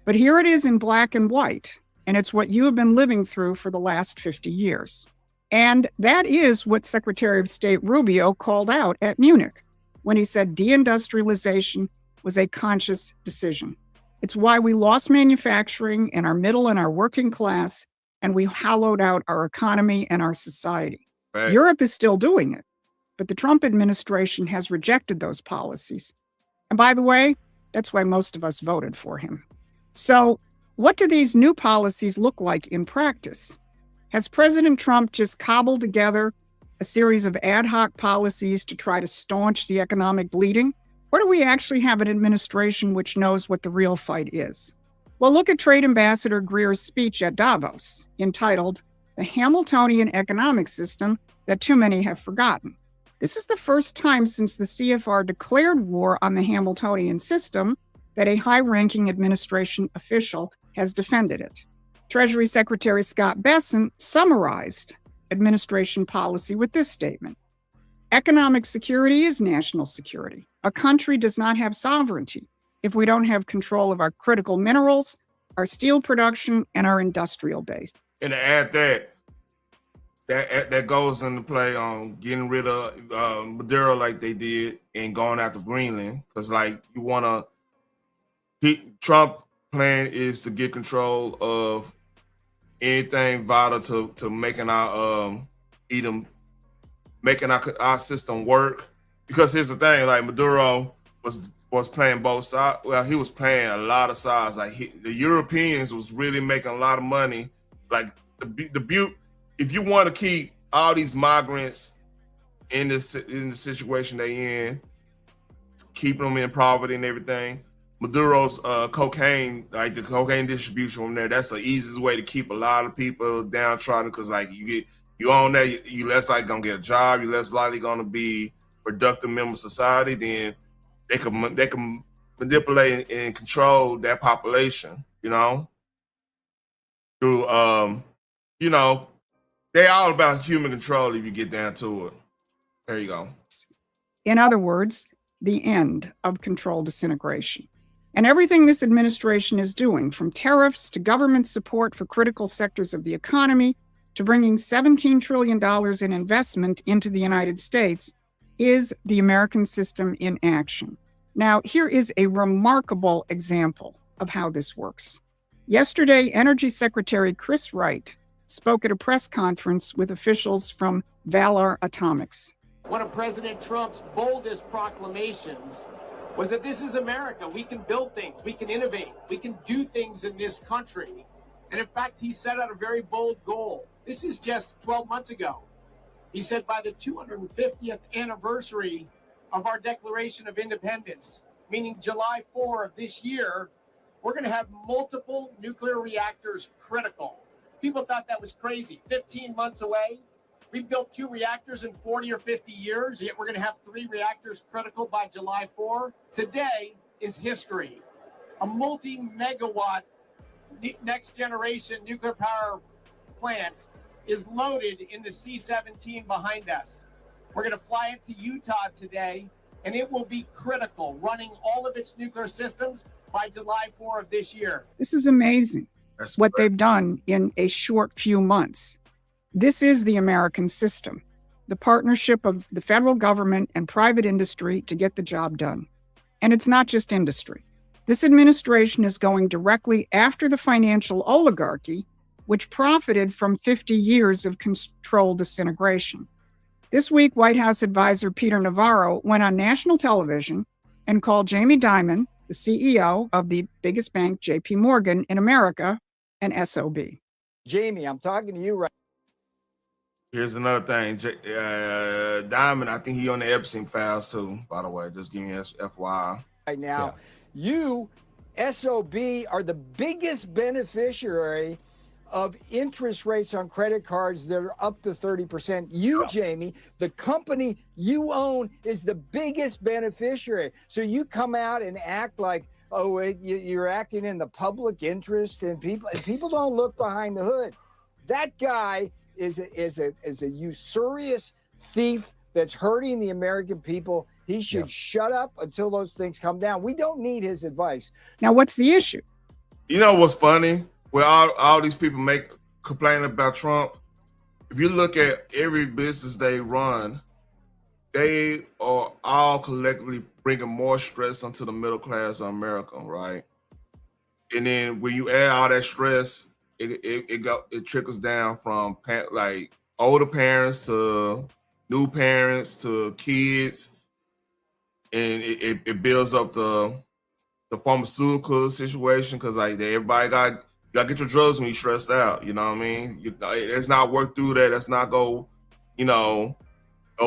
but here it is in black and white, and it's what you have been living through for the last 50 years. And that is what Secretary of State Rubio called out at Munich when he said deindustrialization was a conscious decision. It's why we lost manufacturing in our middle and our working class, and we hollowed out our economy and our society. Right. Europe is still doing it, but the Trump administration has rejected those policies. And by the way, that's why most of us voted for him. So what do these new policies look like in practice? Has President Trump just cobbled together a series of ad hoc policies to try to staunch the economic bleeding? Or do we actually have an administration which knows what the real fight is? Well, look at Trade Ambassador Greer's speech at Davos, entitled "The Hamiltonian Economic System That Too Many Have Forgotten." This is the first time since the CFR declared war on the Hamiltonian system that a high-ranking administration official has defended it. Treasury Secretary Scott Bessent summarized administration policy with this statement: "Economic security is national security. A country does not have sovereignty if we don't have control of our critical minerals, our steel production, and our industrial base." And to add that goes into play on getting rid of Maduro like they did and going after Greenland, because like you want to, Trump plan is to get control of anything vital to making our making our system work. Because here's the thing, like Maduro was playing both sides. Well, he was playing a lot of sides. Like the Europeans was really making a lot of money. Like if you want to keep all these migrants in the situation they in, keeping them in poverty and everything, Maduro's cocaine, like the cocaine distribution from there, that's the easiest way to keep a lot of people downtrodden. Because like you own that, you less likely gonna get a job, you less likely gonna be productive member of society. Then they can manipulate and control that population, through they're all about human control if you get down to it. There you go. In other words, the end of controlled disintegration. And everything this administration is doing, from tariffs to government support for critical sectors of the economy to bringing $17 trillion in investment into the United States, is the American system in action. Now, here is a remarkable example of how this works. Yesterday, Energy Secretary Chris Wright spoke at a press conference with officials from Valor Atomics. One of President Trump's boldest proclamations was that this is America. We can build things, we can innovate, we can do things in this country. And in fact, he set out a very bold goal. This is just 12 months ago. He said by the 250th anniversary of our Declaration of Independence, meaning July 4 of this year, we're going to have multiple nuclear reactors critical. People thought that was crazy. 15 months away. We built 2 reactors in 40 or 50 years, yet we're going to have 3 reactors critical by July 4. Today is history. A multi-megawatt next generation nuclear power plant is loaded in the C-17 behind us. We're going to fly it to Utah today, and it will be critical, running all of its nuclear systems by July 4 of this year. This is amazing, That's what correct. they've done in a short few months. This is the American system, the partnership of the federal government and private industry to get the job done. And it's not just industry. This administration is going directly after the financial oligarchy, which profited from 50 years of controlled disintegration. This week, White House advisor Peter Navarro went on national television and called Jamie Dimon, the CEO of the biggest bank, JP Morgan in America, an SOB. Jamie, I'm talking to you right. Here's another thing. Diamond, I think he on the Epstein files too, by the way. Just give me FYI. Right now. You, SOB, are the biggest beneficiary of interest rates on credit cards that are up to 30%. You, Jamie, the company you own is the biggest beneficiary. So you come out and act like, oh, you're acting in the public interest, and people don't look behind the hood. That guy is a usurious thief that's hurting the American people. He should shut up until those things come down. We don't need his advice. Now, what's the issue? You know what's funny? Where all these people complain about Trump, if you look at every business they run, they are all collectively bringing more stress onto the middle class of America, right? And then when you add all that stress, it trickles down from like older parents to new parents to kids, and it builds up the pharmaceutical situation because like everybody you gotta get your drugs when you're stressed out. You know what I mean? It's not work through that. Let's not go, go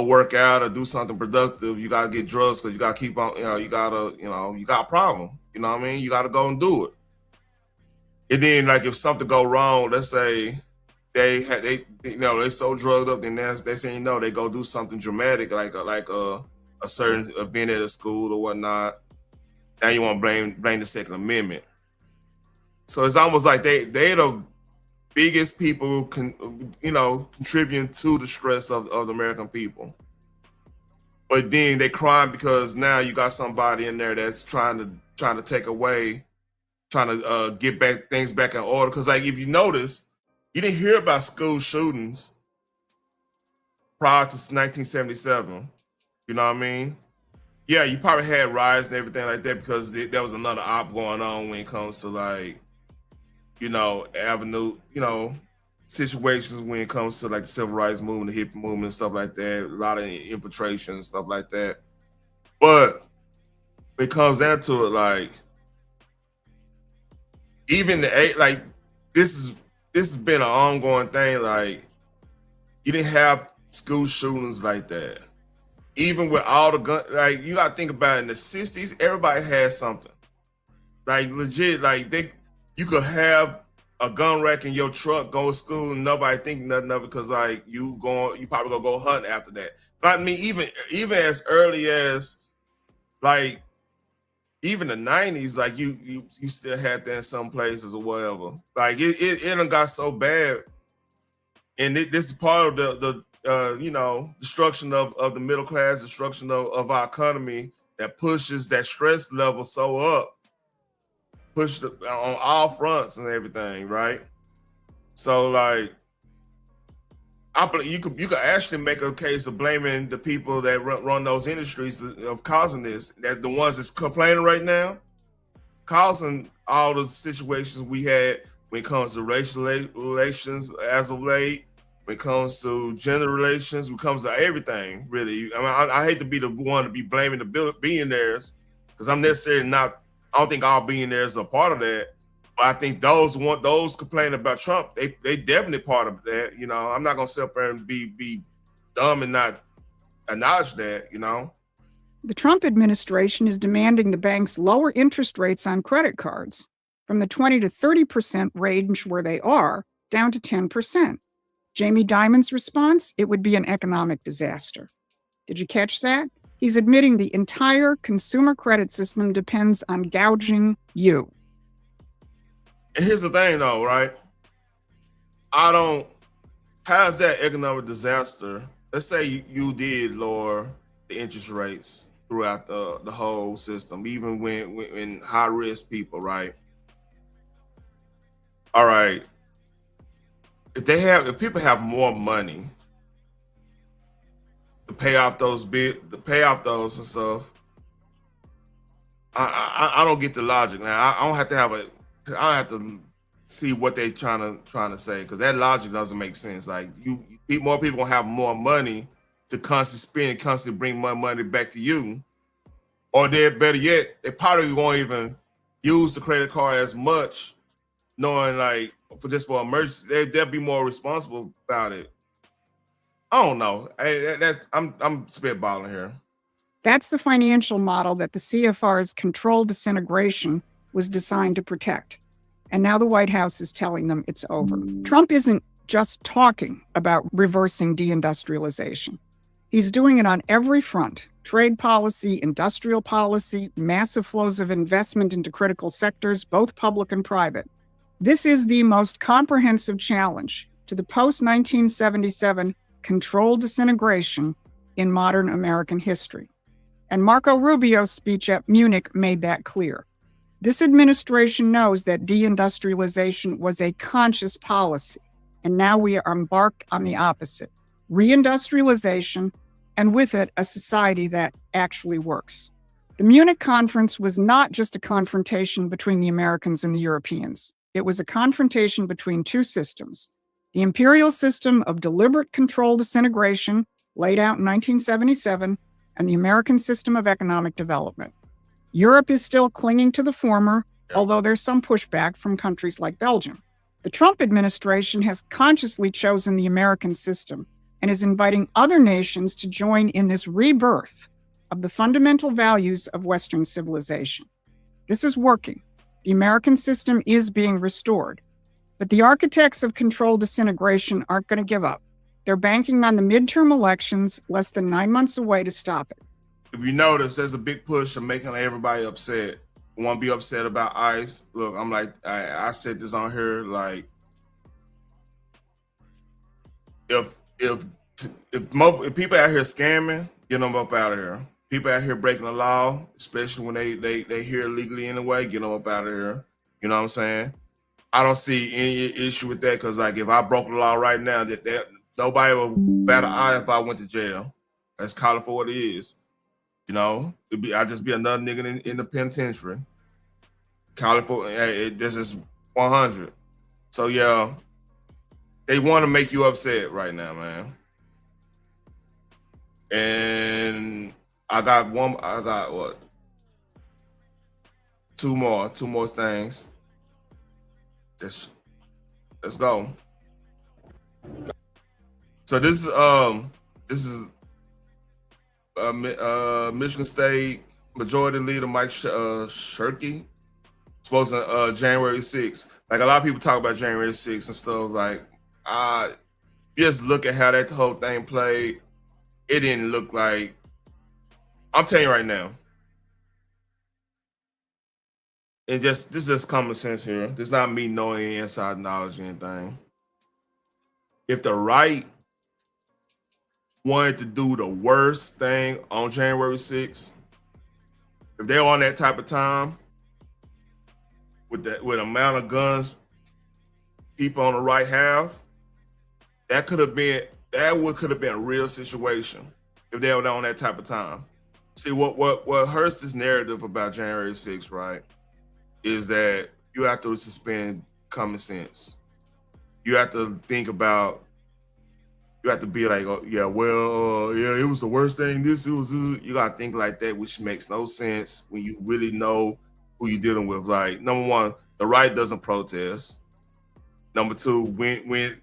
work out or do something productive. You gotta get drugs because you gotta keep on. You got a problem. You know what I mean? You gotta go and do it. And then like if something go wrong, let's say they so drugged up, then they say they go do something dramatic like a certain event at a school or whatnot. Now you want to blame the Second Amendment. So it's almost like they the biggest people contributing to the stress of the American people. But then they crying because now you got somebody in there that's trying to take away, trying to get things back in order. Because like if you notice, you didn't hear about school shootings prior to 1977. You know what I mean? Yeah, you probably had riots and everything like that because there was another op going on when it comes to like, situations when it comes to like the civil rights movement, the hippie movement, and stuff like that. A lot of infiltration and stuff like that. But when it comes down to it, like even this has been an ongoing thing. Like you didn't have school shootings like that. Even with all the gun, like you gotta think about it, in the 60s, everybody had something. Like legit, like you could have a gun rack in your truck, go to school, and nobody think nothing of it because like you probably gonna go hunting after that. But I mean, even as early as like even the 90s, like you still had that in some places or whatever. Like it done got so bad, and this is part of the destruction of the middle class, destruction of our economy that pushes that stress level so up, pushed on all fronts and everything, right? So like, you could actually make a case of blaming the people that run those industries of causing this, that the ones that's complaining right now, causing all the situations we had when it comes to racial relations as of late, when it comes to gender relations, when it comes to everything, really. I mean, I hate to be the one to be blaming the billionaires because I'm necessarily not. I don't think all billionaires are part of that. But I think those complaining about Trump, they definitely part of that. I'm not gonna sit up there and be dumb and not acknowledge that. The Trump administration is demanding the banks lower interest rates on credit cards from the 20 to 30% range where they are down to 10%. Jamie Dimon's response, it would be an economic disaster. Did you catch that? He's admitting the entire consumer credit system depends on gouging you. And here's the thing though, right? I don't. How's that economic disaster? Let's say you did lower the interest rates throughout the whole system, even when high risk people, right? All right. If people have more money to pay off those and stuff, I don't get the logic now. I don't have to see what they trying to say, because that logic doesn't make sense. Like more people gonna have more money to constantly spend, constantly bring more money back to you, or they're better yet, they probably won't even use the credit card as much, knowing like for emergency, they'll be more responsible about it. I don't know. I'm spitballing here. That's the financial model that the CFR's controlled disintegration was designed to protect. And now the White House is telling them it's over. Trump isn't just talking about reversing deindustrialization. He's doing it on every front: trade policy, industrial policy, massive flows of investment into critical sectors, both public and private. This is the most comprehensive challenge to the post-1977 controlled disintegration in modern American history. And Marco Rubio's speech at Munich made that clear. This administration knows that deindustrialization was a conscious policy, and now we are embarked on the opposite: reindustrialization, and with it, a society that actually works. The Munich conference was not just a confrontation between the Americans and the Europeans. It was a confrontation between two systems: the imperial system of deliberate controlled disintegration, laid out in 1977, and the American system of economic development. Europe is still clinging to the former, although there's some pushback from countries like Belgium. The Trump administration has consciously chosen the American system and is inviting other nations to join in this rebirth of the fundamental values of Western civilization. This is working. The American system is being restored. But the architects of controlled disintegration aren't going to give up. They're banking on the midterm elections less than 9 months away to stop it. If you notice, there's a big push of making everybody upset. Want to be upset about ICE? Look, I'm like, I said this on here. Like, if people out here scamming, get them up out of here. People out here breaking the law, especially when they here illegally anyway, get them up out of here. You know what I'm saying? I don't see any issue with that, because like if I broke the law right now, that nobody will bat an eye if I went to jail. Let's call it for what it is. You know, I'd just be another nigga in the penitentiary. Call it for, hey, this is 100. So yeah, they want to make you upset right now, man. And I got what? Two more things. Let's go. So this is Michigan State Majority Leader Mike Shirkey supposed to January 6th. Like, a lot of people talk about January 6th and stuff. Like, just look at how that whole thing played. It didn't look like. I'm telling you right now. And this is just common sense here. This is not me knowing any inside knowledge or anything. If the right wanted to do the worst thing on January 6th, if they're on that type of time, with the amount of guns people on the right have, that could have been a real situation if they were on that type of time. See, what hurts this narrative about January 6th, right, is that you have to suspend common sense. You have to think about. You have to be like, oh, yeah, well, yeah, it was the worst thing. You got to think like that, which makes no sense when you really know who you're dealing with. Like, number one, the right doesn't protest. Number two, when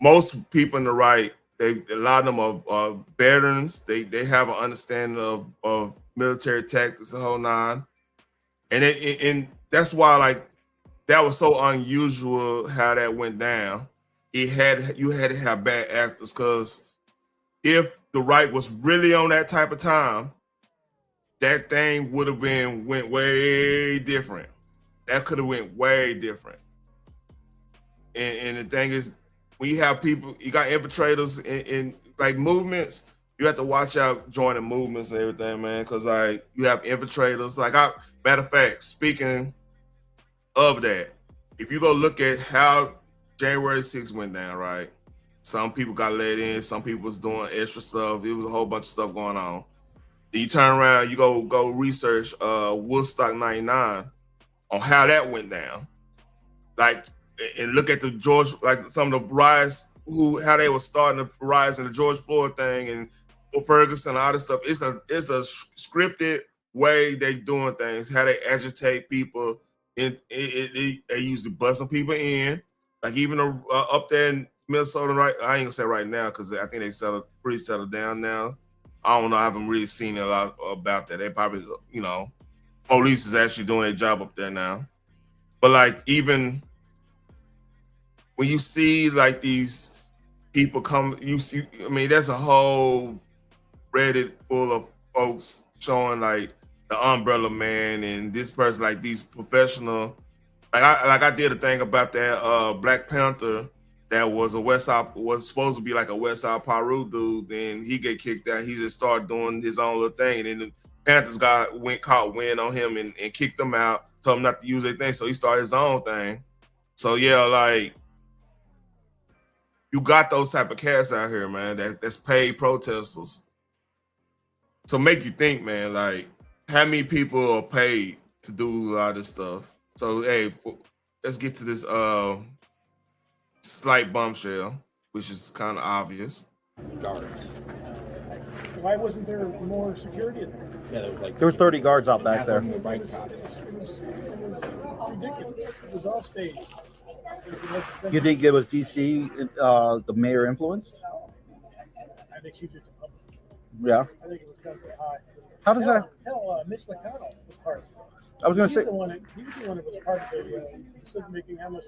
most people in the right, a lot of them are veterans. They have an understanding of military tactics, the whole nine. And that's why, like, that was so unusual how that went down. You had to have bad actors, because if the right was really on that type of time, that thing would have went way different. That could have went way different. And the thing is, when you have people, you got infiltrators in like movements, you have to watch out joining movements and everything, man, because like you have infiltrators. Like, matter of fact, speaking of that, if you go look at how January 6th went down, right? Some people got let in, some people was doing extra stuff. It was a whole bunch of stuff going on. Then you turn around, you go research Woodstock 99 on how that went down. Like, and look at the George, like some of the riots, how they were starting the riots and the George Floyd thing and Ferguson and all this stuff. It's a scripted way they doing things, how they agitate people. And they usually busting people in. Like even up there in Minnesota, right? I ain't gonna say right now because I think they pretty settled down now. I don't know. I haven't really seen a lot about that. They probably, police is actually doing their job up there now. But like even when you see like these people come, you see, I mean, there's a whole Reddit full of folks showing like the Umbrella Man and this person, like these professional. Like I did a thing about that Black Panther that was supposed to be like a West Side Paru dude, and he get kicked out. He just started doing his own little thing, and then the Panthers caught wind on him and kicked him out, told him not to use their thing, so he started his own thing. So yeah, like you got those type of cats out here, man, that's paid protesters. So make you think, man, like how many people are paid to do a lot of this stuff? So hey, let's get to this slight bombshell, which is kind of obvious. Why wasn't there more security in there? Yeah, there was 30 guards out back there. It was ridiculous. It was all staged. You think it was DC, the mayor influenced? I think she was just a public. Yeah. I think it was kind of high. How does that? Hell, Mitch McConnell was part of it. I was going to say. He was the one that was part of the decision making how much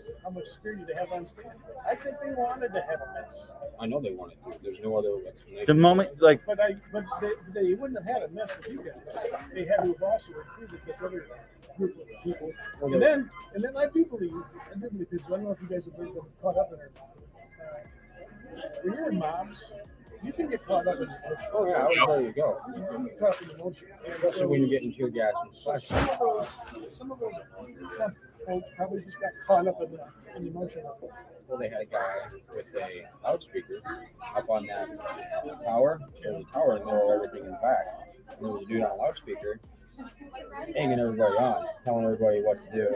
security they have on stage. I think they wanted to have a mess. I know they wanted to. There's no other explanation. The moment, like. But they wouldn't have had a mess with you guys. They had to have also recruited this other group of people. And then I do believe, because I don't know if you guys have been caught up in it. When you're in mobs, you can get caught up in emotion. Oh yeah, I would tell you go. You can get caught up in emotion. Especially when you're getting tear gas and such. Some of those folks probably just got caught up in emotion. Well, they had a guy with a loudspeaker up on that tower. There was a tower and there was everything in the back. And there was a dude on a loudspeaker hanging everybody on, telling everybody what to do.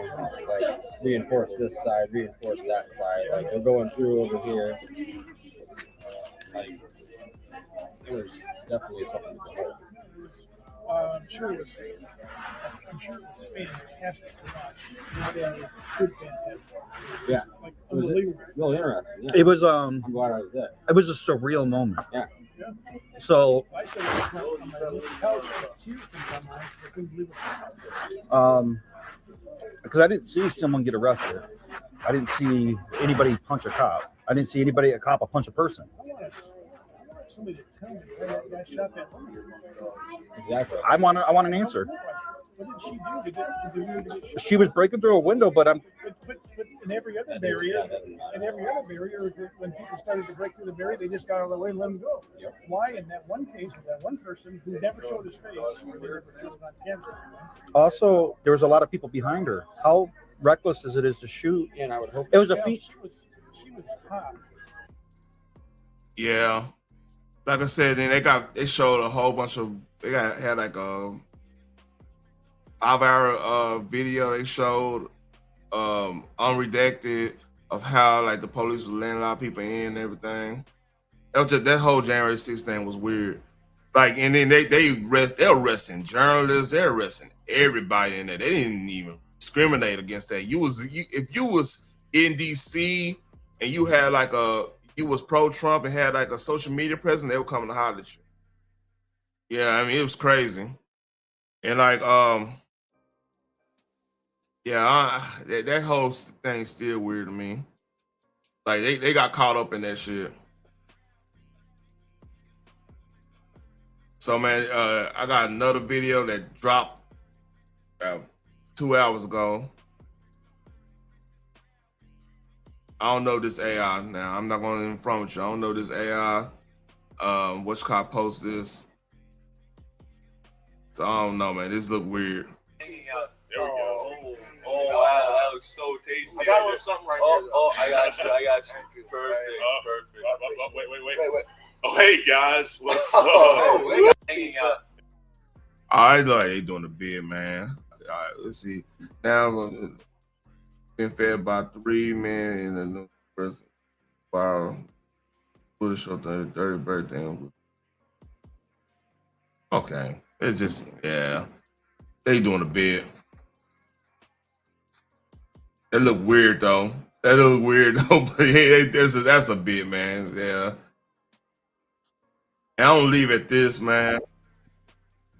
Like, reinforce this side, reinforce that side. Like, they're going through over here. Like, it was definitely something to behold. I'm sure it was fantastic to watch. Good fantastic. Yeah. Like, unbelievable. Really interesting. Yeah. It was I'm glad I was there. It was a surreal moment. Yeah. So I said on my little couch, tears can come on. I couldn't believe it. Because I didn't see someone get arrested. I didn't see anybody punch a cop. I didn't see a cop punch a person. I want somebody to tell me why that guy shot that woman. Exactly. I want an answer. What did she do to get shot? She was breaking through a window, but But in every other barrier, when people started to break through the barrier, they just got out of the way and let them go. Yep. Why in that one case with that one person who never showed his face, they never showed it on camera? Also, there was a lot of people behind her. How reckless is it to shoot? And I would hope it was a She was hot. Yeah, like I said, then they showed a whole bunch of had like a 5-hour video they showed unredacted of how like the police was letting a lot of people in and everything. That whole January 6th thing was weird. Like, and then they're arresting journalists, they're arresting everybody in there. They didn't even discriminate against that. If you was in DC and you had like you was pro-Trump and had like a social media presence, they were coming to holler at you. Yeah, I mean, it was crazy. And like, that whole thing's still weird to me. Like they got caught up in that shit. So man, I got another video that dropped 2 hours ago. I don't know this AI now. I'm not going to inform with you. I don't know this AI. Which cop post this? So I don't know, man. This look weird. There we go. Oh wow, that looks so tasty. I got something right here. Oh, I got you. Perfect. Perfect. Wait. Oh, hey guys, what's up? Hanging out. I like they doing a bid, man. All right, let's see. Now been fed by 3 men in the new person. Wow. Buddha show 30 birthday. Okay. It's just, yeah. They doing a bid. That look weird though. But hey, that's a bit, man. Yeah. And I don't leave at this, man.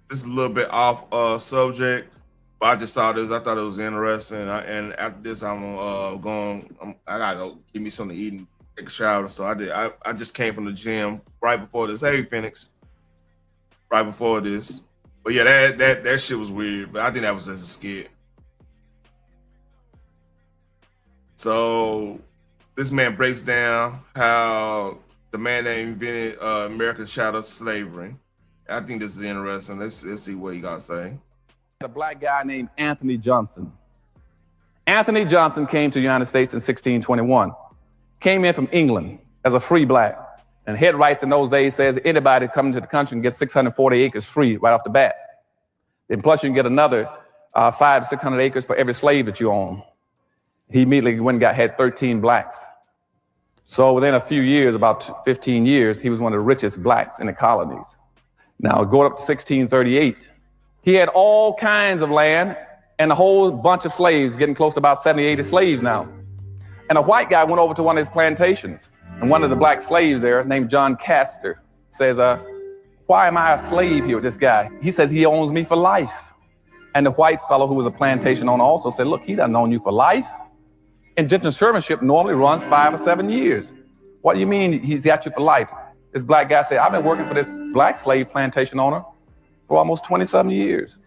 This is a little bit off subject, but I just saw this. I thought it was interesting. And after this, I gotta go give me something to eat and take a shower. So I just came from the gym right before this. Hey, Phoenix. Right before this. But yeah, that shit was weird. But I think that was just a skit. So this man breaks down how the man that invented American chattel slavery. I think this is interesting. Let's see what he got to say. A black guy named Anthony Johnson. Anthony Johnson came to the United States in 1621. Came in from England as a free black. And head rights in those days says anybody coming to the country can get 640 acres free right off the bat. Then plus you can get another 500 to 600 acres for every slave that you own. He immediately went and had 13 blacks. So within a few years, about 15 years, he was one of the richest blacks in the colonies. Now, going up to 1638, he had all kinds of land and a whole bunch of slaves, getting close to about 70, 80 slaves now. And a white guy went over to one of his plantations, and one of the black slaves there, named John Castor, says, why am I a slave here with this guy? He says he owns me for life. And the white fellow, who was a plantation owner, also said, look, he doesn't own you for life. Indentured servantship normally runs 5 or 7 years. What do you mean he's got you for life? This black guy said, I've been working for this black slave plantation owner for almost 27 years.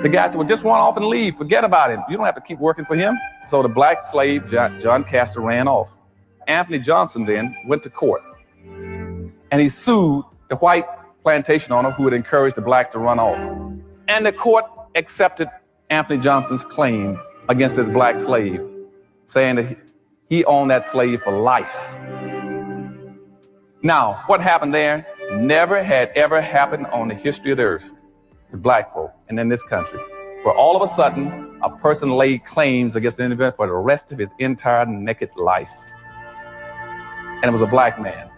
The guy said, well, just run off and leave. Forget about him. You don't have to keep working for him. So the black slave, John Castor, ran off. Anthony Johnson then went to court, and he sued the white plantation owner who had encouraged the black to run off. And the court accepted Anthony Johnson's claim against this black slave, saying that he owned that slave for life. Now, what happened there never had ever happened on the history of the earth with black folk and in this country, where all of a sudden a person laid claims against an individual for the rest of his entire naked life. And it was a black man.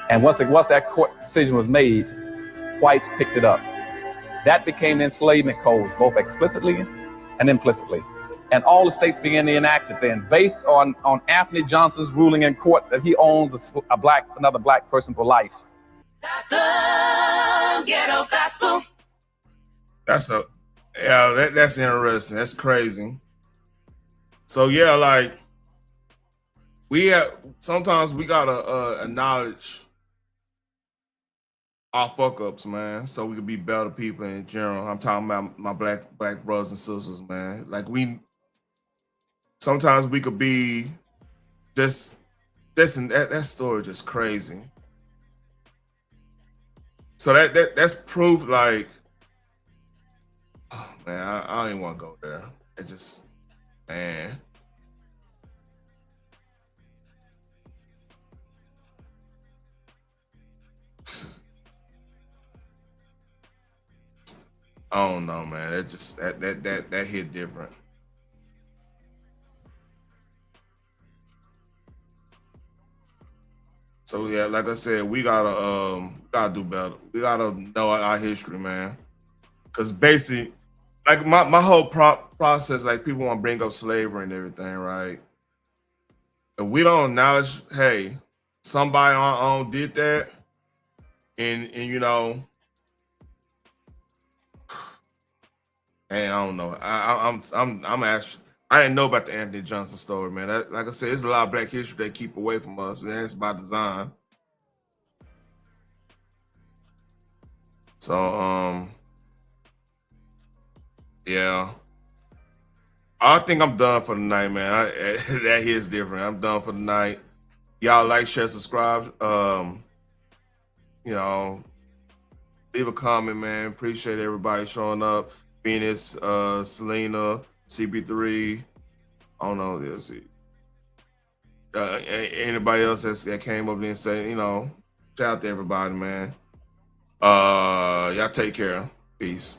And once that court decision was made, whites picked it up. That became the enslavement codes, both explicitly and implicitly. And all the states began to enact it then, based on Anthony Johnson's ruling in court that he owns another black person for life. The ghetto gospel. That's interesting. That's crazy. So yeah, like sometimes we gotta acknowledge our fuck ups, man, so we can be better people in general. I'm talking about my black brothers and sisters, man. Like sometimes we could be just that story just crazy. So that's proof, like, oh man, I don't even want to go there. It just, man. I don't know, man. That just that hit different. So yeah, like I said, we gotta do better. We gotta know our history, man. Cause basically, like my whole process, like people want to bring up slavery and everything, right? If we don't acknowledge, hey, somebody on our own did that, and you know, hey, I don't know. I'm actually. I didn't know about the Anthony Johnson story, man. Like I said, there's a lot of black history they keep away from us, and that's by design. So, yeah. I think I'm done for the night, man. That hits different. I'm done for the night. Y'all like, share, subscribe. You know, leave a comment, man. Appreciate everybody showing up. Venus, Selena, CB3. I don't know. Let's see. Anybody else that came up there and say, you know, shout out to everybody, man. Y'all take care. Peace.